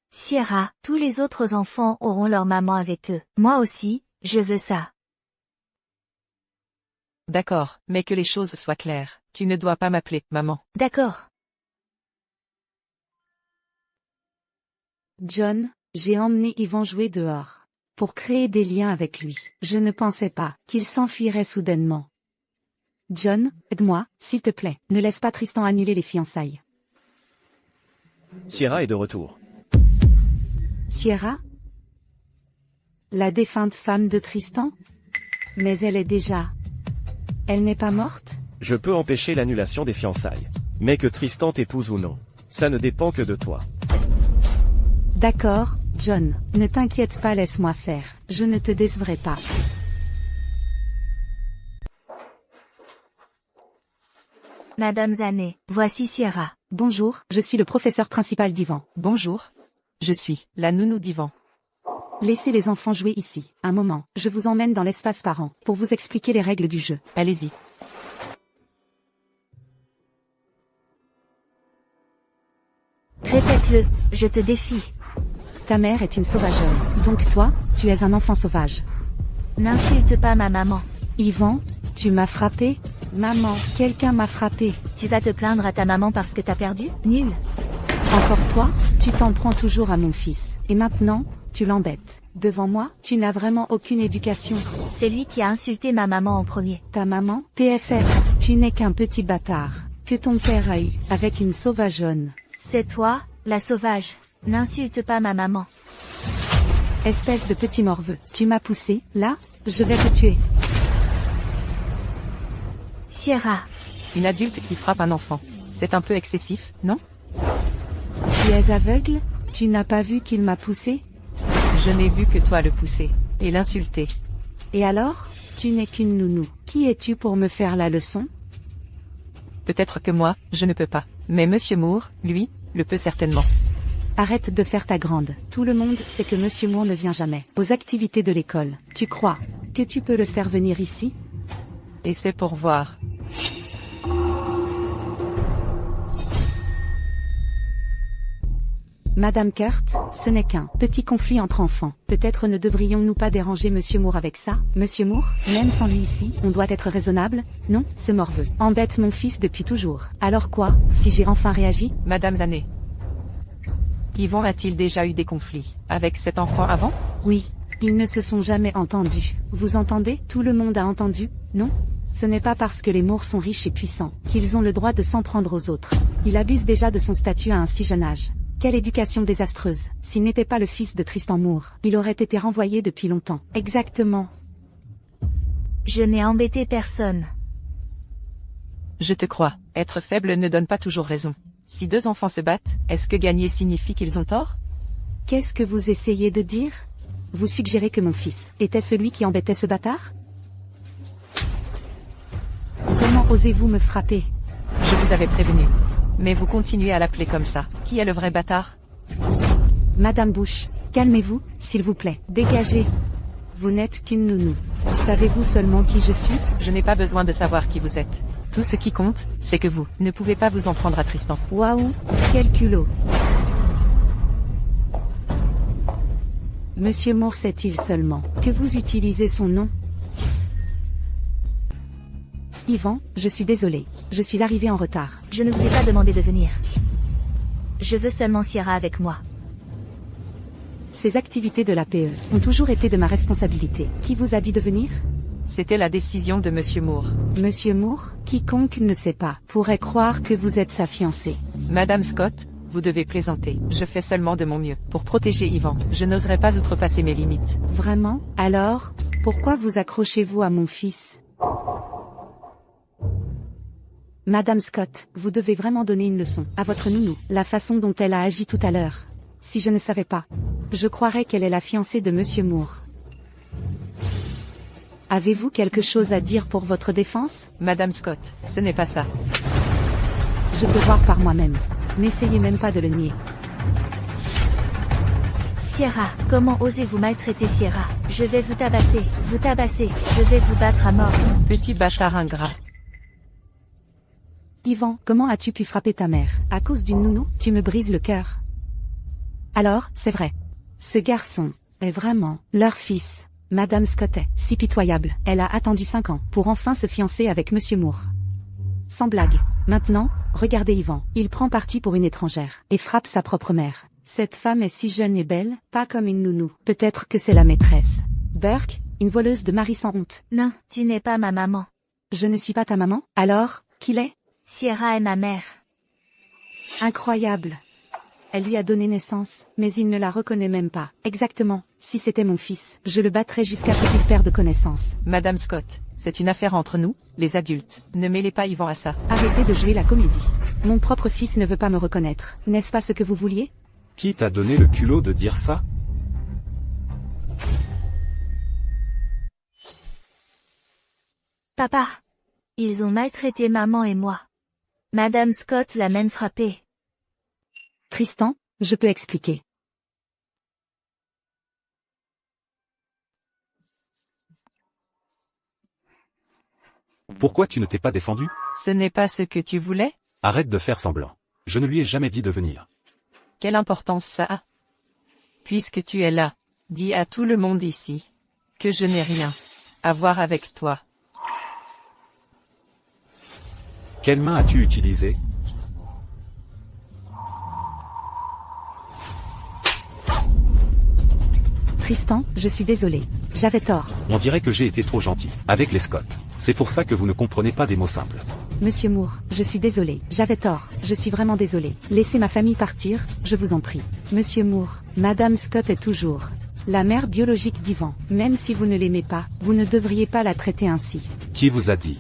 Sierra, tous les autres enfants auront leur maman avec eux. Moi aussi, je veux ça. D'accord, mais que les choses soient claires. Tu ne dois pas m'appeler maman. D'accord. John, j'ai emmené Yvan jouer dehors. Pour créer des liens avec lui. Je ne pensais pas qu'il s'enfuirait soudainement. John, aide-moi, s'il te plaît. Ne laisse pas Tristan annuler les fiançailles. Sierra est de retour. Sierra? La défunte femme de Tristan? Mais elle est déjà... Elle n'est pas morte? Je peux empêcher l'annulation des fiançailles. Mais que Tristan t'épouse ou non, ça ne dépend que de toi. D'accord, John, ne t'inquiète pas, laisse-moi faire. Je ne te décevrai pas. Madame Zanet, voici Sierra. Bonjour, je suis le professeur principal d'Yvan. Bonjour. Je suis la nounou d'Yvan. Laissez les enfants jouer ici. Un moment, je vous emmène dans l'espace parent, pour vous expliquer les règles du jeu. Allez-y. Répète-le, je te défie. Ta mère est une sauvageonne, donc toi, tu es un enfant sauvage. N'insulte pas ma maman. Yvan, tu m'as frappé? Maman, quelqu'un m'a frappé. Tu vas te plaindre à ta maman parce que t'as perdu? Nul. Encore toi? Tu t'en prends toujours à mon fils. Et maintenant, tu l'embêtes. Devant moi, tu n'as vraiment aucune éducation. C'est lui qui a insulté ma maman en premier. Ta maman? PFF, tu n'es qu'un petit bâtard. Que ton père a eu, avec une sauvageonne. C'est toi, la sauvage. N'insulte pas ma maman. Espèce de petit morveux, tu m'as poussé, là, je vais te tuer. Sierra. Une adulte qui frappe un enfant. C'est un peu excessif, non? Tu es aveugle? Tu n'as pas vu qu'il m'a poussé? Je n'ai vu que toi le pousser. Et l'insulter. Et alors? Tu n'es qu'une nounou. Qui es-tu pour me faire la leçon? Peut-être que moi, je ne peux pas. Mais Monsieur Moore, lui, le peut certainement. Arrête de faire ta grande. Tout le monde sait que Monsieur Moore ne vient jamais aux activités de l'école. Tu crois que tu peux le faire venir ici? Et c'est pour voir. Madame Kurt, ce n'est qu'un petit conflit entre enfants. Peut-être ne devrions-nous pas déranger Monsieur Moore avec ça? Monsieur Moore, même sans lui ici, on doit être raisonnable, non? Ce morveux embête mon fils depuis toujours. Alors quoi, si j'ai enfin réagi? Madame Zané. Yvan a-t-il déjà eu des conflits avec cet enfant avant? Oui. Ils ne se sont jamais entendus. Vous entendez? Tout le monde a entendu, non? Ce n'est pas parce que les Moore sont riches et puissants qu'ils ont le droit de s'en prendre aux autres. Il abuse déjà de son statut à un si jeune âge. Quelle éducation désastreuse. S'il n'était pas le fils de Tristan Moore, il aurait été renvoyé depuis longtemps. Exactement. Je n'ai embêté personne. Je te crois. Être faible ne donne pas toujours raison. Si deux enfants se battent, est-ce que gagner signifie qu'ils ont tort? Qu'est-ce que vous essayez de dire? Vous suggérez que mon fils était celui qui embêtait ce bâtard? Comment osez-vous me frapper? Je vous avais prévenu. Mais vous continuez à l'appeler comme ça. Qui est le vrai bâtard? Madame Bush, calmez-vous, s'il vous plaît. Dégagez. Vous n'êtes qu'une nounou. Savez-vous seulement qui je suis? Je n'ai pas besoin de savoir qui vous êtes. Tout ce qui compte, c'est que vous ne pouvez pas vous en prendre à Tristan. Waouh, quel culot. Monsieur Moore sait-il seulement que vous utilisez son nom? Yvan, je suis désolé. Je suis arrivé en retard. Je ne vous ai pas demandé de venir. Je veux seulement Sierra avec moi. Ces activités de la PE ont toujours été de ma responsabilité. Qui vous a dit de venir? C'était la décision de Monsieur Moore. Monsieur Moore, quiconque ne sait pas, pourrait croire que vous êtes sa fiancée. Madame Scott, vous devez plaisanter. Je fais seulement de mon mieux pour protéger Yvan. Je n'oserais pas outrepasser mes limites. Vraiment? Alors, pourquoi vous accrochez-vous à mon fils? Madame Scott, vous devez vraiment donner une leçon à votre nounou. La façon dont elle a agi tout à l'heure. Si je ne savais pas, je croirais qu'elle est la fiancée de Monsieur Moore. Avez-vous quelque chose à dire pour votre défense? Madame Scott, ce n'est pas ça. Je peux voir par moi-même. N'essayez même pas de le nier. Sierra, comment osez-vous maltraiter Sierra? Je vais vous tabasser, je vais vous battre à mort. Petit bâtard ingrat. Yvan, comment as-tu pu frapper ta mère? À cause d'une nounou? Tu me brises le cœur. Alors, c'est vrai. Ce garçon est vraiment leur fils. Madame Scott est si pitoyable. Elle a attendu 5 ans pour enfin se fiancer avec Monsieur Moore. Sans blague. Maintenant, regardez Yvan. Il prend parti pour une étrangère et frappe sa propre mère. Cette femme est si jeune et belle, pas comme une nounou. Peut-être que c'est la maîtresse. Burke, une voleuse de mari sans honte. Non, tu n'es pas ma maman. Je ne suis pas ta maman? Alors, qui l'est? Sierra est ma mère. Incroyable. Elle lui a donné naissance, mais il ne la reconnaît même pas. Exactement. Si c'était mon fils, je le battrais jusqu'à ce qu'il perde connaissance. Madame Scott, c'est une affaire entre nous, les adultes. Ne mêlez pas Yvan à ça. Arrêtez de jouer la comédie. Mon propre fils ne veut pas me reconnaître. N'est-ce pas ce que vous vouliez? Qui t'a donné le culot de dire ça? Papa. Ils ont maltraité maman et moi. Madame Scott l'a même frappé. Tristan, je peux expliquer. Pourquoi tu ne t'es pas défendu? Ce n'est pas ce que tu voulais? Arrête de faire semblant. Je ne lui ai jamais dit de venir. Quelle importance ça a? Puisque tu es là, dis à tout le monde ici que je n'ai rien. à voir avec toi. Quelle main as-tu utilisée? Tristan, je suis désolé. J'avais tort. On dirait que j'ai été trop gentil avec les Scott. C'est pour ça que vous ne comprenez pas des mots simples. Monsieur Moore, je suis désolé. J'avais tort. Je suis vraiment désolé. Laissez ma famille partir, je vous en prie. Monsieur Moore, Madame Scott est toujours la mère biologique d'Ivan. Même si vous ne l'aimez pas, vous ne devriez pas la traiter ainsi. Qui vous a dit?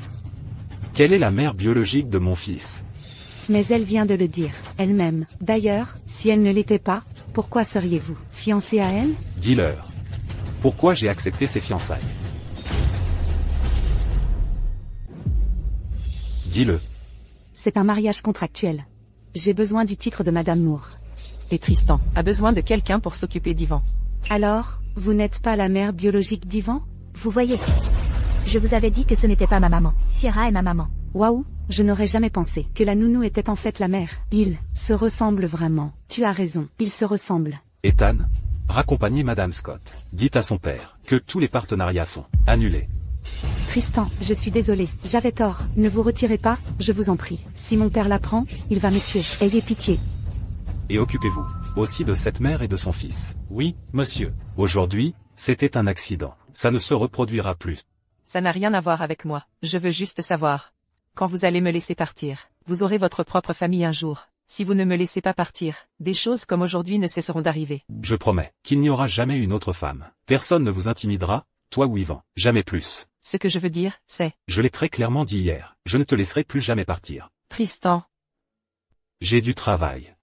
Quelle est la mère biologique de mon fils? Mais elle vient de le dire, elle-même. D'ailleurs, si elle ne l'était pas, pourquoi seriez-vous fiancé à elle? Dis-leur. Pourquoi j'ai accepté ces fiançailles? Dis-le. C'est un mariage contractuel. J'ai besoin du titre de Madame Moore. Et Tristan a besoin de quelqu'un pour s'occuper d'Ivan. Alors, vous n'êtes pas la mère biologique d'Ivan? Vous voyez. Je vous avais dit que ce n'était pas ma maman. Sierra est ma maman. Waouh, je n'aurais jamais pensé que la nounou était en fait la mère. Ils se ressemblent vraiment. Tu as raison, ils se ressemblent. Ethan, raccompagnez Madame Scott. Dites à son père que tous les partenariats sont annulés. Tristan, je suis désolé, j'avais tort. Ne vous retirez pas, je vous en prie. Si mon père l'apprend, il va me tuer. Ayez pitié. Et occupez-vous aussi de cette mère et de son fils. Oui, monsieur. Aujourd'hui, c'était un accident. Ça ne se reproduira plus. Ça n'a rien à voir avec moi. Je veux juste savoir. Quand vous allez me laisser partir, vous aurez votre propre famille un jour. Si vous ne me laissez pas partir, des choses comme aujourd'hui ne cesseront d'arriver. Je promets qu'il n'y aura jamais une autre femme. Personne ne vous intimidera, toi ou Ivan. Jamais plus. Ce que je veux dire, c'est... Je l'ai très clairement dit hier. Je ne te laisserai plus jamais partir. Tristan. J'ai du travail.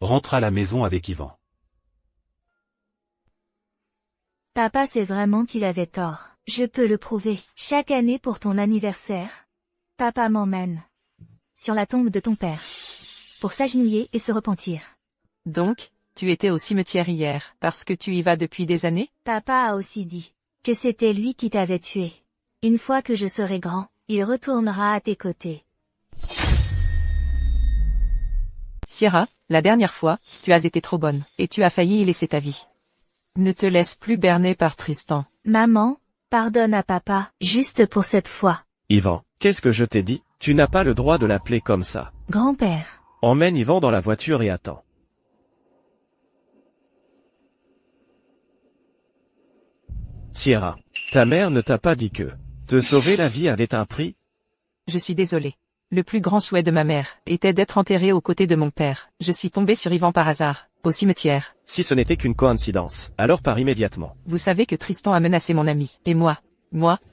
Rentre à la maison avec Ivan. Papa sait vraiment qu'il avait tort. Je peux le prouver. Chaque année pour ton anniversaire, papa m'emmène sur la tombe de ton père pour s'agenouiller et se repentir. Donc, tu étais au cimetière hier, parce que tu y vas depuis des années? Papa a aussi dit que c'était lui qui t'avait tué. Une fois que je serai grand, il retournera à tes côtés. Sierra, la dernière fois, tu as été trop bonne, et tu as failli y laisser ta vie. Ne te laisse plus berner par Tristan. Maman, pardonne à papa, juste pour cette fois. Ivan, qu'est-ce que je t'ai dit? Tu n'as pas le droit de l'appeler comme ça. Grand-père. Emmène Ivan dans la voiture et attends. Sierra, ta mère ne t'a pas dit que te sauver la vie avait un prix? Je suis désolée. Le plus grand souhait de ma mère était d'être enterrée aux côtés de mon père. Je suis tombée sur Ivan par hasard, au cimetière. Si ce n'était qu'une coïncidence, alors pars immédiatement. Vous savez que Tristan a menacé mon ami, et moi,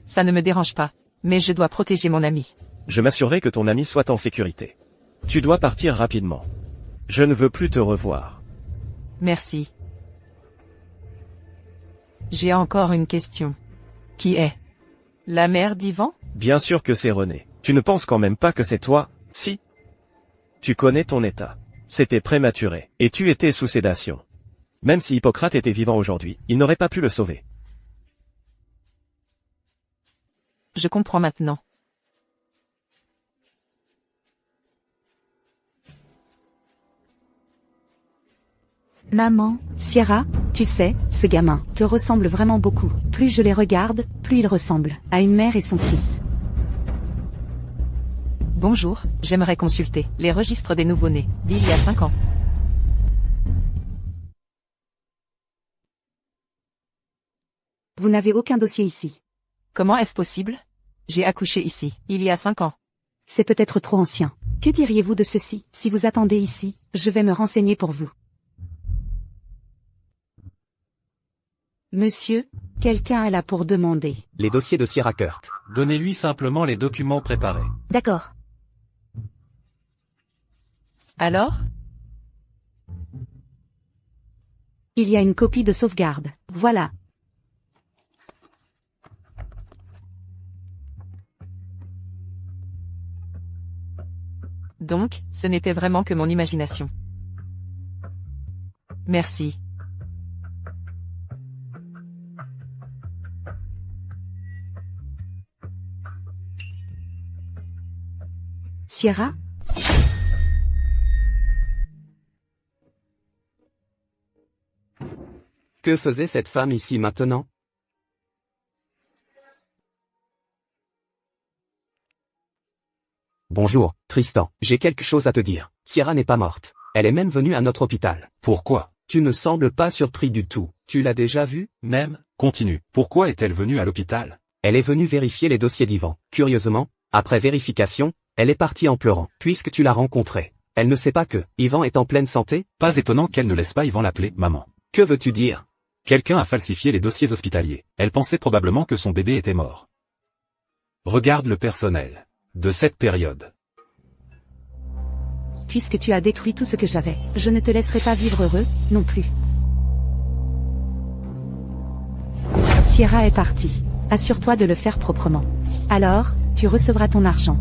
ça ne me dérange pas. Mais je dois protéger mon ami. Je m'assurerai que ton ami soit en sécurité. Tu dois partir rapidement. Je ne veux plus te revoir. Merci. J'ai encore une question. Qui est la mère d'Ivan? Bien sûr que c'est René. Tu ne penses quand même pas que c'est toi, si? Tu connais ton état. C'était prématuré, et tu étais sous sédation. Même si Hippocrate était vivant aujourd'hui, il n'aurait pas pu le sauver. Je comprends maintenant. Maman. Sierra, tu sais, ce gamin te ressemble vraiment beaucoup. Plus je les regarde, plus il ressemble à une mère et son fils. Bonjour, j'aimerais consulter les registres des nouveau-nés d'il y a 5 ans. Vous n'avez aucun dossier ici. Comment est-ce possible? J'ai accouché ici, il y a 5 ans. C'est peut-être trop ancien. Que diriez-vous de ceci? Si vous attendez ici, je vais me renseigner pour vous. Monsieur, quelqu'un est là pour demander. Les dossiers de Sierra Kurt. Donnez-lui simplement les documents préparés. D'accord. Alors? Il y a une copie de sauvegarde. Voilà. Donc, ce n'était vraiment que mon imagination. Merci. Sierra? Que faisait cette femme ici maintenant? Bonjour, Tristan. J'ai quelque chose à te dire. Sierra n'est pas morte. Elle est même venue à notre hôpital. Pourquoi? Tu ne sembles pas surpris du tout. Tu l'as déjà vue? Même, Continue. Pourquoi est-elle venue à l'hôpital? Elle est venue vérifier les dossiers d'Yvan. Curieusement, après vérification, elle est partie en pleurant. Puisque tu l'as rencontrée, elle ne sait pas que Yvan est en pleine santé? Pas étonnant qu'elle ne laisse pas Yvan l'appeler maman. Que veux-tu dire? Quelqu'un a falsifié les dossiers hospitaliers. Elle pensait probablement que son bébé était mort. Regarde le personnel de cette période. Puisque tu as détruit tout ce que j'avais, je ne te laisserai pas vivre heureux, non plus. Sierra est partie. Assure-toi de le faire proprement. Alors, tu recevras ton argent.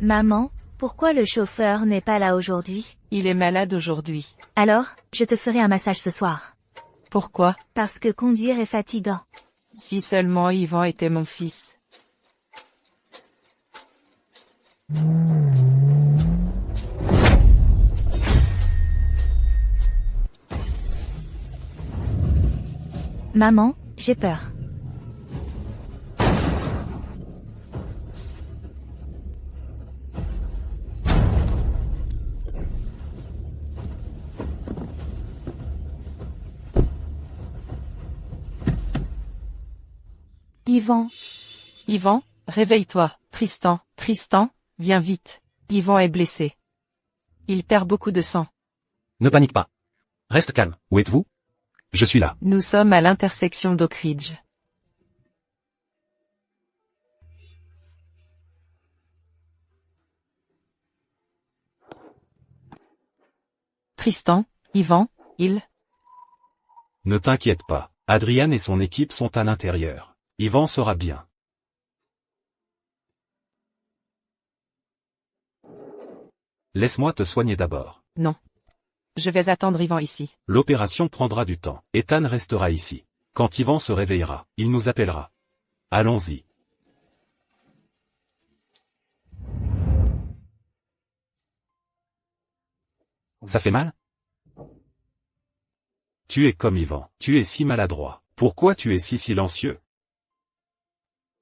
Maman, pourquoi le chauffeur n'est pas là aujourd'hui? Il est malade aujourd'hui. Alors, je te ferai un massage ce soir. Pourquoi? Parce que conduire est fatigant. Si seulement Yvan était mon fils. Maman, j'ai peur. Yvan, Yvan, réveille-toi. Tristan, Tristan, viens vite. Yvan est blessé. Il perd beaucoup de sang. ne panique pas. Reste calme. Où êtes-vous? Je suis là. Nous sommes à l'intersection d'Oak Ridge. Tristan, Yvan, il... Ne t'inquiète pas. Adrian et son équipe sont à l'intérieur. Yvan sera bien. Laisse-moi te soigner d'abord. Non. Je vais attendre Yvan ici. L'opération prendra du temps. Ethan restera ici. Quand Yvan se réveillera, il nous appellera. Allons-y. Ça fait mal? Tu es comme Yvan. Tu es si maladroit. Pourquoi tu es si silencieux?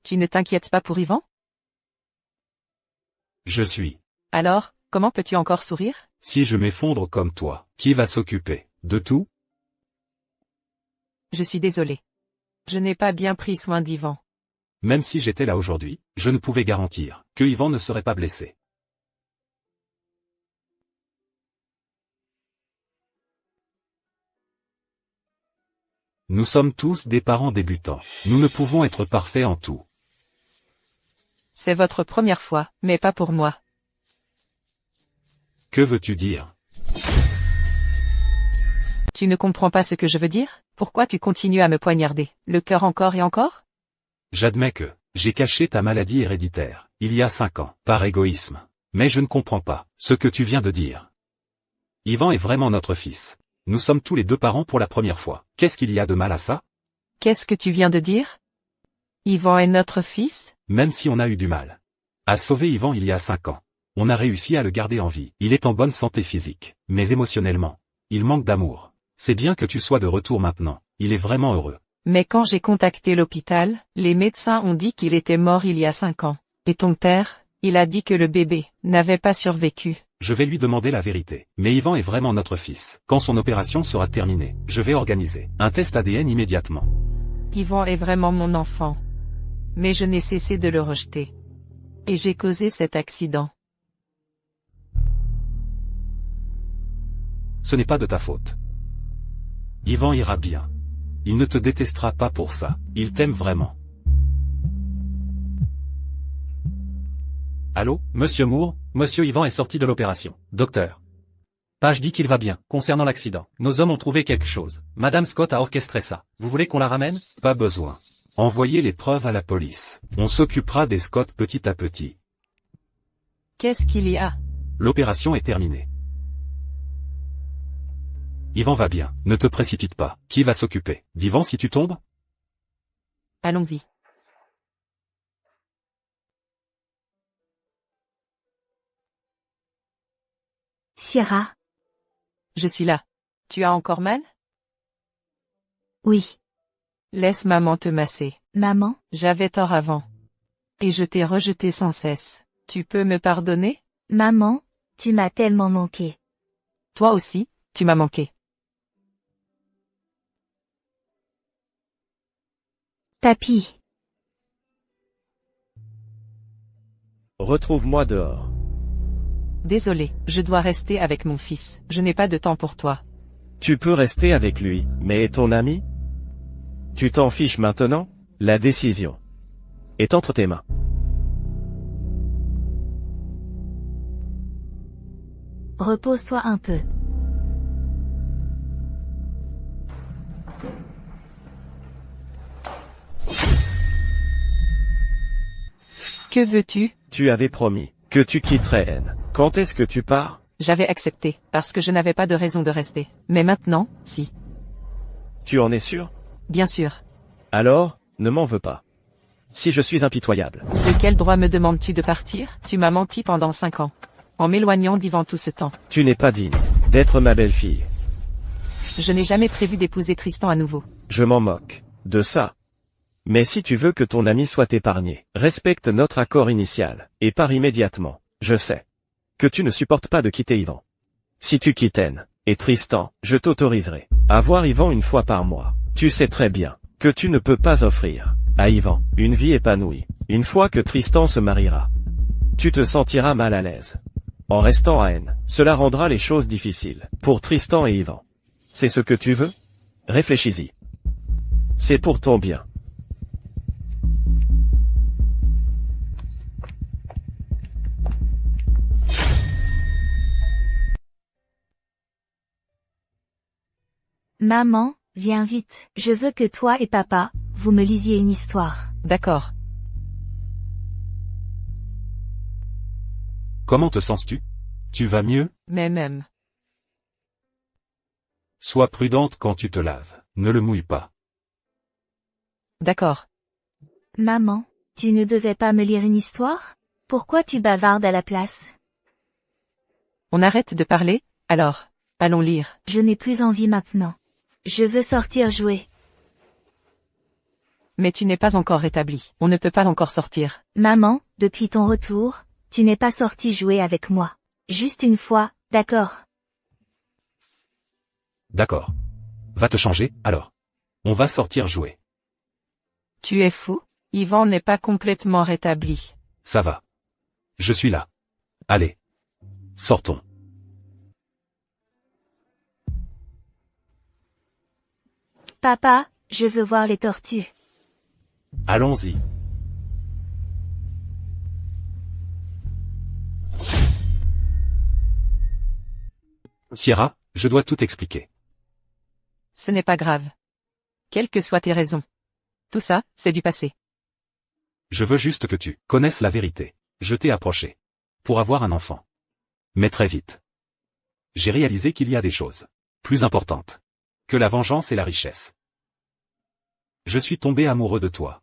Tu ne t'inquiètes pas pour Yvan? Je suis. Alors, comment peux-tu encore sourire? Si je m'effondre comme toi, qui va s'occuper de tout? Je suis désolé. Je n'ai pas bien pris soin d'Yvan. Même si j'étais là aujourd'hui, je ne pouvais garantir que Yvan ne serait pas blessé. Nous sommes tous des parents débutants. Nous ne pouvons être parfaits en tout. C'est votre première fois, mais pas pour moi. Que veux-tu dire? Tu ne comprends pas ce que je veux dire? Pourquoi tu continues à me poignarder, le cœur encore et encore? J'admets que j'ai caché ta maladie héréditaire, il y a 5 ans, par égoïsme. Mais je ne comprends pas ce que tu viens de dire. Yvan est vraiment notre fils. Nous sommes tous les deux parents pour la première fois. Qu'est-ce qu'il y a de mal à ça? Qu'est-ce que tu viens de dire? Yvan est notre fils? Même si on a eu du mal à sauver Yvan il y a 5 ans, on a réussi à le garder en vie. Il est en bonne santé physique, mais émotionnellement, il manque d'amour. C'est bien que tu sois de retour maintenant, il est vraiment heureux. Mais quand j'ai contacté l'hôpital, les médecins ont dit qu'il était mort il y a 5 ans. Et ton père, il a dit que le bébé n'avait pas survécu. Je vais lui demander la vérité. Mais Yvan est vraiment notre fils. Quand son opération sera terminée, je vais organiser un test ADN immédiatement. Yvan est vraiment mon enfant. Mais je n'ai cessé de le rejeter. Et j'ai causé cet accident. Ce n'est pas de ta faute. Yvan ira bien. Il ne te détestera pas pour ça. Il t'aime vraiment. Allô? Monsieur Moore, monsieur Yvan est sorti de l'opération. Docteur. Page dit qu'il va bien. Concernant l'accident, nos hommes ont trouvé quelque chose. Madame Scott a orchestré ça. Vous voulez qu'on la ramène? Pas besoin. Envoyez les preuves à la police. On s'occupera des Scott petit à petit. Qu'est-ce qu'il y a? L'opération est terminée. Yvan va bien. Ne te précipite pas. Qui va s'occuper d'Yvan si tu tombes? Allons-y. Sierra? Je suis là. Tu as encore mal? Oui. Laisse maman te masser. Maman, J'avais tort avant. Et je t'ai rejeté sans cesse. Tu peux me pardonner? maman, tu m'as tellement manqué. Toi aussi, tu m'as manqué. Papy, Retrouve-moi dehors. Désolé, je dois rester avec mon fils. Je n'ai pas de temps pour toi. Tu peux rester avec lui, mais et ton ami? Tu t'en fiches maintenant? La décision est entre tes mains. repose-toi un peu. Que veux-tu? Tu avais promis que tu quitterais N. Quand est-ce que tu pars? J'avais accepté, parce que je n'avais pas de raison de rester. Mais maintenant, si. Tu en es sûr? Bien sûr. Alors, ne m'en veux pas. Si je suis impitoyable. De quel droit me demandes-tu de partir? Tu m'as menti pendant 5 ans. En m'éloignant d'Yvan tout ce temps. Tu n'es pas digne d'être ma belle-fille. Je n'ai jamais prévu d'épouser Tristan à nouveau. Je m'en moque de ça. Mais si tu veux que ton ami soit épargné, respecte notre accord initial, et pars immédiatement. Je sais que tu ne supportes pas de quitter Yvan. Si tu quittes N et Tristan, je t'autoriserai à voir Yvan une fois par mois. Tu sais très bien que tu ne peux pas offrir à Yvan une vie épanouie. Une fois que Tristan se mariera, tu te sentiras mal à l'aise. En restant à N, cela rendra les choses difficiles pour Tristan et Yvan. C'est ce que tu veux? Réfléchis-y. C'est pour ton bien. Maman, viens vite. Je veux que toi et papa, vous me lisiez une histoire. D'accord. Comment te sens-tu? Tu vas mieux? Mais même. Sois prudente quand tu te laves. Ne le mouille pas. D'accord. Maman, tu ne devais pas me lire une histoire? Pourquoi tu bavardes à la place? On arrête de parler, alors. Allons lire. Je n'ai plus envie maintenant. Je veux sortir jouer. Mais tu n'es pas encore rétabli. On ne peut pas encore sortir. Maman, depuis ton retour, tu n'es pas sortie jouer avec moi. Juste une fois, d'accord? D'accord. Va te changer, alors. On va sortir jouer. Tu es fou? Yvan n'est pas complètement rétabli. Ça va. Je suis là. Allez. Sortons. Papa, je veux voir les tortues. Allons-y. Sierra, je dois tout expliquer. Ce n'est pas grave. Quelles que soient tes raisons. Tout ça, c'est du passé. Je veux juste que tu connaisses la vérité. Je t'ai approché. Pour avoir un enfant. Mais très vite. J'ai réalisé qu'il y a des choses plus importantes que la vengeance et la richesse. Je suis tombé amoureux de toi.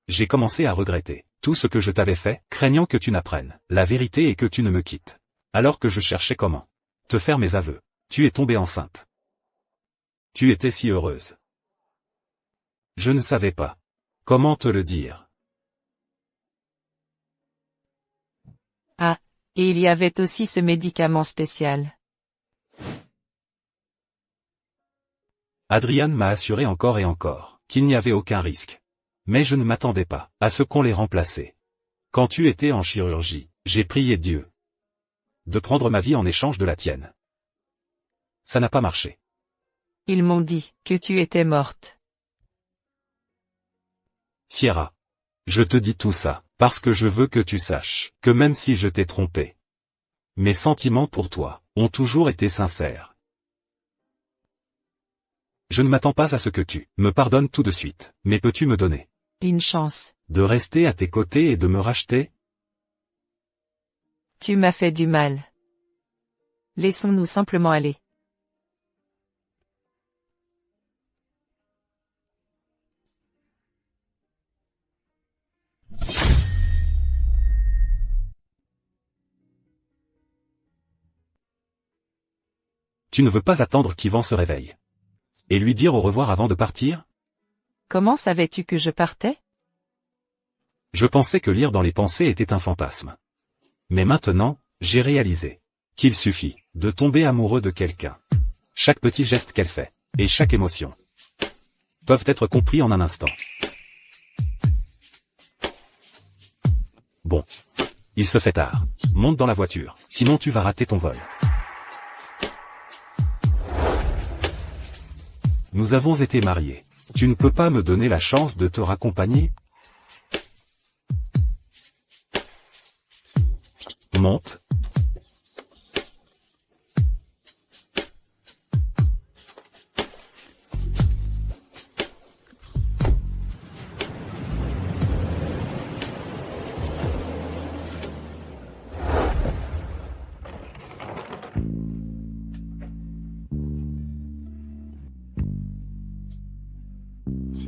J'ai commencé à regretter tout ce que je t'avais fait, craignant que tu n'apprennes la vérité et que tu ne me quittes. Alors que je cherchais comment te faire mes aveux, tu es tombée enceinte. Tu étais si heureuse. Je ne savais pas comment te le dire. Ah, et il y avait aussi ce médicament spécial. Adrian m'a assuré encore et encore qu'il n'y avait aucun risque. Mais je ne m'attendais pas à ce qu'on les remplaçait. Quand tu étais en chirurgie, j'ai prié Dieu de prendre ma vie en échange de la tienne. Ça n'a pas marché. Ils m'ont dit que tu étais morte. Sierra, je te dis tout ça parce que je veux que tu saches que même si je t'ai trompé, mes sentiments pour toi ont toujours été sincères. Je ne m'attends pas à ce que tu me pardonnes tout de suite, mais peux-tu me donner Une chance. de rester à tes côtés et de me racheter? Tu m'as fait du mal. Laissons-nous simplement aller. Tu ne veux pas attendre qu'Yvan se réveille et lui dire au revoir avant de partir? Comment savais-tu que je partais? Je pensais que lire dans les pensées était un fantasme. Mais maintenant, j'ai réalisé qu'il suffit de tomber amoureux de quelqu'un. Chaque petit geste qu'elle fait, et chaque émotion, peuvent être compris en un instant. Bon. Il se fait tard. Monte dans la voiture, sinon tu vas rater ton vol. Nous avons été mariés. Tu ne peux pas me donner la chance de te raccompagner? Monte.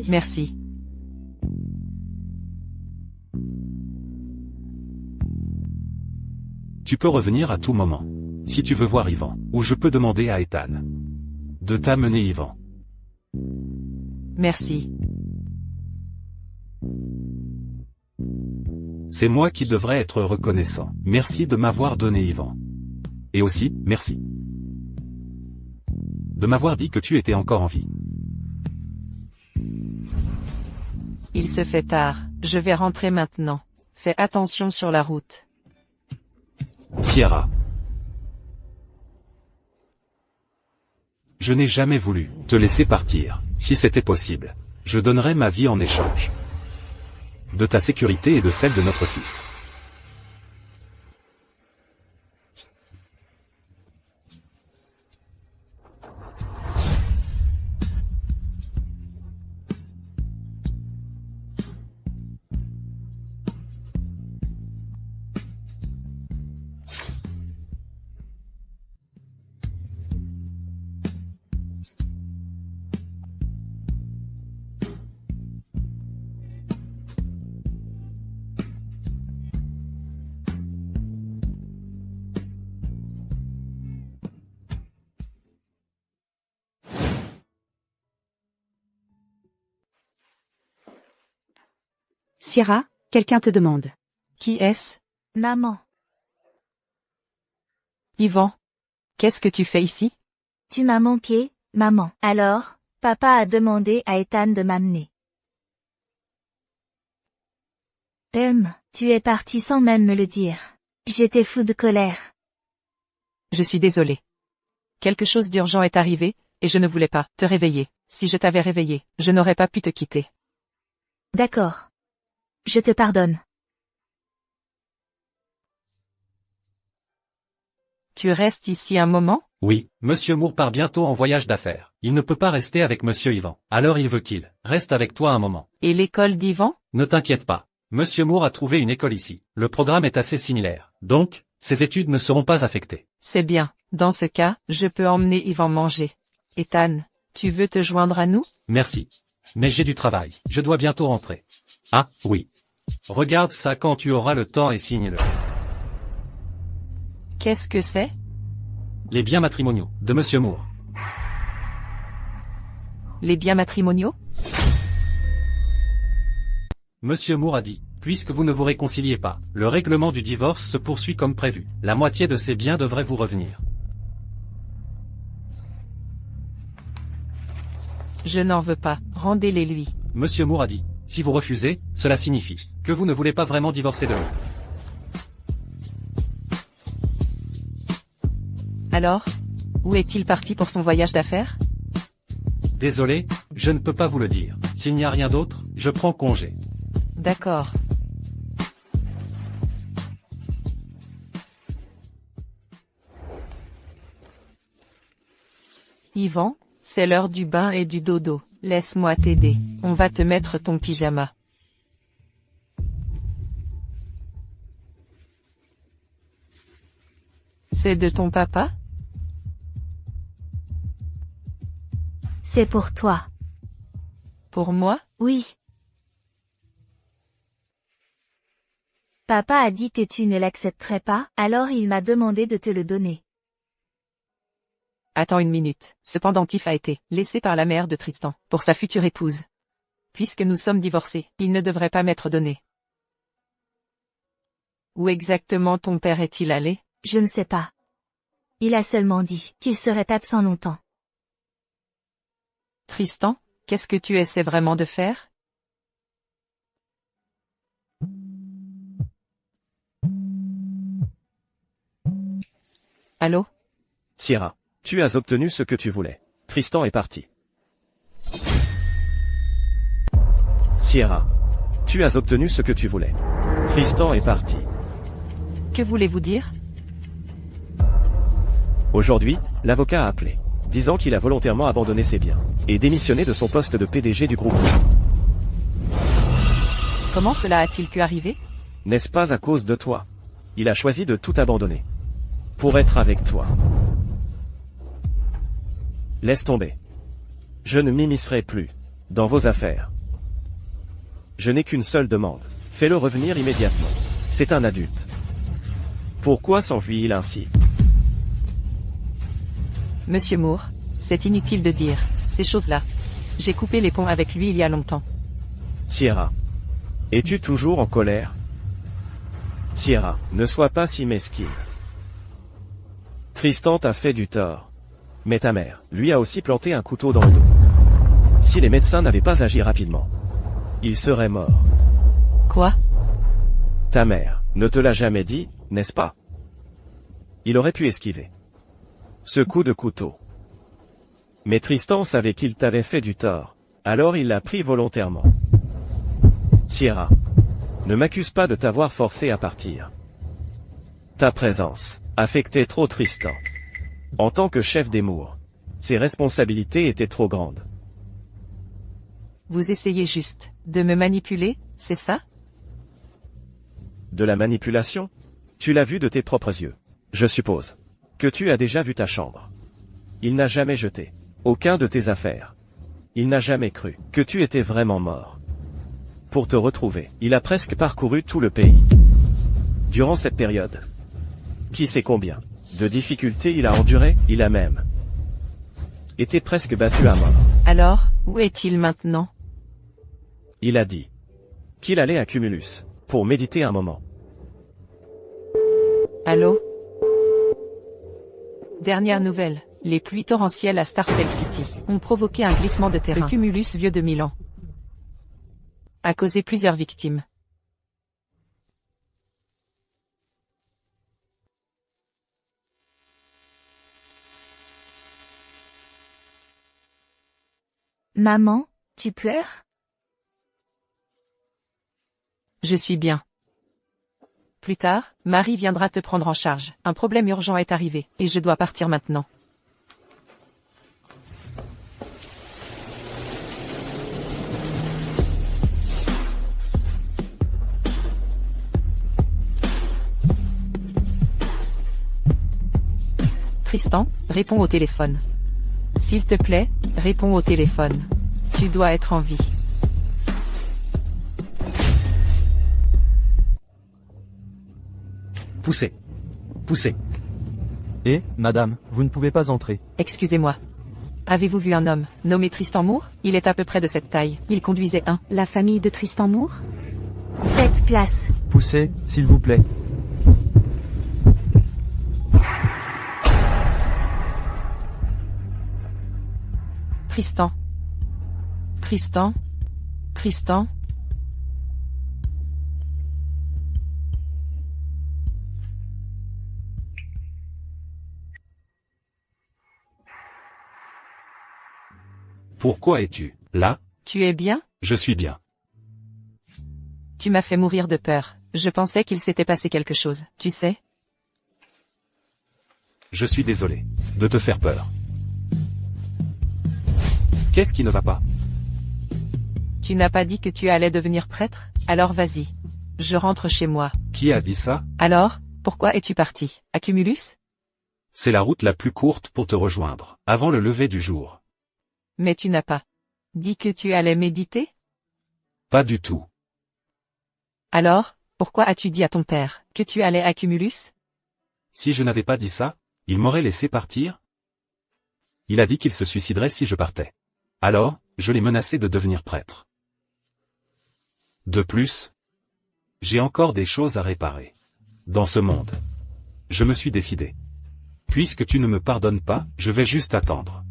Merci. Tu peux revenir à tout moment. Si tu veux voir Yvan, ou je peux demander à Ethan de t'amener Yvan. Merci. C'est moi qui devrais être reconnaissant. Merci de m'avoir donné Yvan. Et aussi, merci de m'avoir dit que tu étais encore en vie. Il se fait tard, je vais rentrer maintenant. Fais attention sur la route. Sierra. Je n'ai jamais voulu te laisser partir. Si c'était possible, je donnerais ma vie en échange de ta sécurité et de celle de notre fils. Sierra, quelqu'un te demande. Qui est-ce? Maman, Yvan. Qu'est-ce que tu fais ici? tu m'as manqué, maman. Alors, papa a demandé à Ethan de m'amener. Tu es parti sans même me le dire. J'étais fou de colère. Je suis désolée. Quelque chose d'urgent est arrivé, et je ne voulais pas te réveiller. Si je t'avais réveillé, je n'aurais pas pu te quitter. D'accord. Je te pardonne. Tu restes ici un moment? Oui, Monsieur Moore part bientôt en voyage d'affaires. Il ne peut pas rester avec Monsieur Yvan. Alors il veut qu'il reste avec toi un moment. Et l'école d'Yvan? Ne t'inquiète pas. Monsieur Moore a trouvé une école ici. Le programme est assez similaire. Donc, ses études ne seront pas affectées. C'est bien. Dans ce cas, je peux emmener Yvan manger. Ethan, tu veux te joindre à nous? Merci. Mais j'ai du travail. Je dois bientôt rentrer. Ah, oui. Regarde ça quand tu auras le temps et signe-le. Qu'est-ce que c'est? Les biens matrimoniaux, de Monsieur Moore. Les biens matrimoniaux? Monsieur Moore a dit, puisque vous ne vous réconciliez pas, le règlement du divorce se poursuit comme prévu. La moitié de ces biens devrait vous revenir. Je n'en veux pas, rendez-les lui. Monsieur Moore a dit, si vous refusez, cela signifie que vous ne voulez pas vraiment divorcer de lui. Alors? Où est-il parti pour son voyage d'affaires? Désolé, je ne peux pas vous le dire. S'il n'y a rien d'autre, je prends congé. D'accord. Yvan, c'est l'heure du bain et du dodo. Laisse-moi t'aider. On va te mettre ton pyjama. C'est de ton papa? C'est pour toi. Pour moi? Oui. Papa a dit que tu ne l'accepterais pas, alors il m'a demandé de te le donner. Attends une minute. Ce pendentif a été laissé par la mère de Tristan, pour sa future épouse. Puisque nous sommes divorcés, il ne devrait pas m'être donné. Où exactement ton père est-il allé? Je ne sais pas. Il a seulement dit qu'il serait absent longtemps. Tristan, qu'est-ce que tu essaies vraiment de faire? Allô? Sierra, tu as obtenu ce que tu voulais. Tristan est parti. Sierra, tu as obtenu ce que tu voulais. Tristan est parti. Que voulez-vous dire? Aujourd'hui, l'avocat a appelé, disant qu'il a volontairement abandonné ses biens, et démissionné de son poste de PDG du groupe. Comment cela a-t-il pu arriver? N'est-ce pas à cause de toi? Il a choisi de tout abandonner. Pour être avec toi. Laisse tomber. Je ne m'immiscerai plus dans vos affaires. Je n'ai qu'une seule demande. Fais-le revenir immédiatement. C'est un adulte. Pourquoi s'enfuit-il ainsi? Monsieur Moore, c'est inutile de dire ces choses-là. J'ai coupé les ponts avec lui il y a longtemps. Sierra. Es-tu toujours en colère? Sierra, ne sois pas si mesquine. Tristan t'a fait du tort. Mais ta mère, lui a aussi planté un couteau dans le dos. Si les médecins n'avaient pas agi rapidement, il serait mort. Quoi? Ta mère ne te l'a jamais dit, n'est-ce pas? Il aurait pu esquiver ce coup de couteau. Mais Tristan savait qu'il t'avait fait du tort, alors il l'a pris volontairement. Sierra, ne m'accuse pas de t'avoir forcé à partir. Ta présence affectait trop Tristan. En tant que chef des Moore, ses responsabilités étaient trop grandes. Vous essayez juste de me manipuler, c'est ça? De la manipulation? Tu l'as vu de tes propres yeux. Je suppose que tu as déjà vu ta chambre. Il n'a jamais jeté aucun de tes affaires. Il n'a jamais cru que tu étais vraiment mort. Pour te retrouver, il a presque parcouru tout le pays. Durant cette période, qui sait combien de difficultés il a enduré, il a même été presque battu à mort. Alors, où est-il maintenant? Il a dit qu'il allait à Cumulus pour méditer un moment. Allô? Dernière nouvelle. Les pluies torrentielles à Starfell City ont provoqué un glissement de terrain. Le cumulus vieux de 1000 ans a causé plusieurs victimes. Maman, tu pleures? Je suis bien. Plus tard, Marie viendra te prendre en charge. Un problème urgent est arrivé, et je dois partir maintenant. Tristan, réponds au téléphone. S'il te plaît, réponds au téléphone. Tu dois être en vie. Poussez. Poussez. Et, madame, vous ne pouvez pas entrer. Excusez-moi. Avez-vous vu un homme, nommé Tristan Moore? Il est à peu près de cette taille. Il conduisait un. La famille de Tristan Moore? Faites place. Poussez, s'il vous plaît. Tristan. Tristan. Tristan. Pourquoi es-tu là? Tu es bien? Je suis bien. Tu m'as fait mourir de peur. Je pensais qu'il s'était passé quelque chose, tu sais? Je suis désolé de te faire peur. Qu'est-ce qui ne va pas? Tu n'as pas dit que tu allais devenir prêtre? Alors vas-y. Je rentre chez moi. Qui a dit ça? Alors, pourquoi es-tu parti? À Cumulus? C'est la route la plus courte pour te rejoindre, avant le lever du jour. Mais tu n'as pas dit que tu allais méditer? Pas du tout. Alors, pourquoi as-tu dit à ton père que tu allais à Cumulus? Si je n'avais pas dit ça, il m'aurait laissé partir? Il a dit qu'il se suiciderait si je partais. Alors, je l'ai menacé de devenir prêtre. De plus, j'ai encore des choses à réparer. Dans ce monde. Je me suis décidé. Puisque tu ne me pardonnes pas, je vais juste attendre.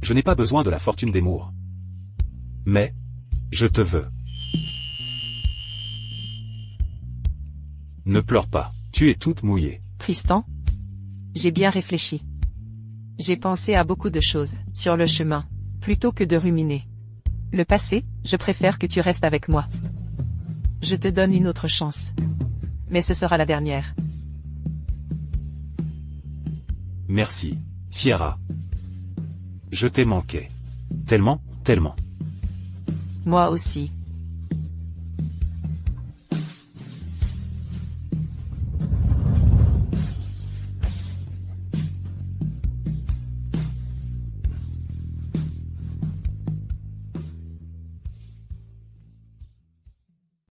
Je n'ai pas besoin de la fortune des Moore. Mais, je te veux. Ne pleure pas, tu es toute mouillée. Tristan? J'ai bien réfléchi. J'ai pensé à beaucoup de choses, sur le chemin, plutôt que de ruminer. Le passé, je préfère que tu restes avec moi. Je te donne une autre chance. Mais ce sera la dernière. Merci, Sierra. Je t'ai manqué. Tellement, tellement. Moi aussi.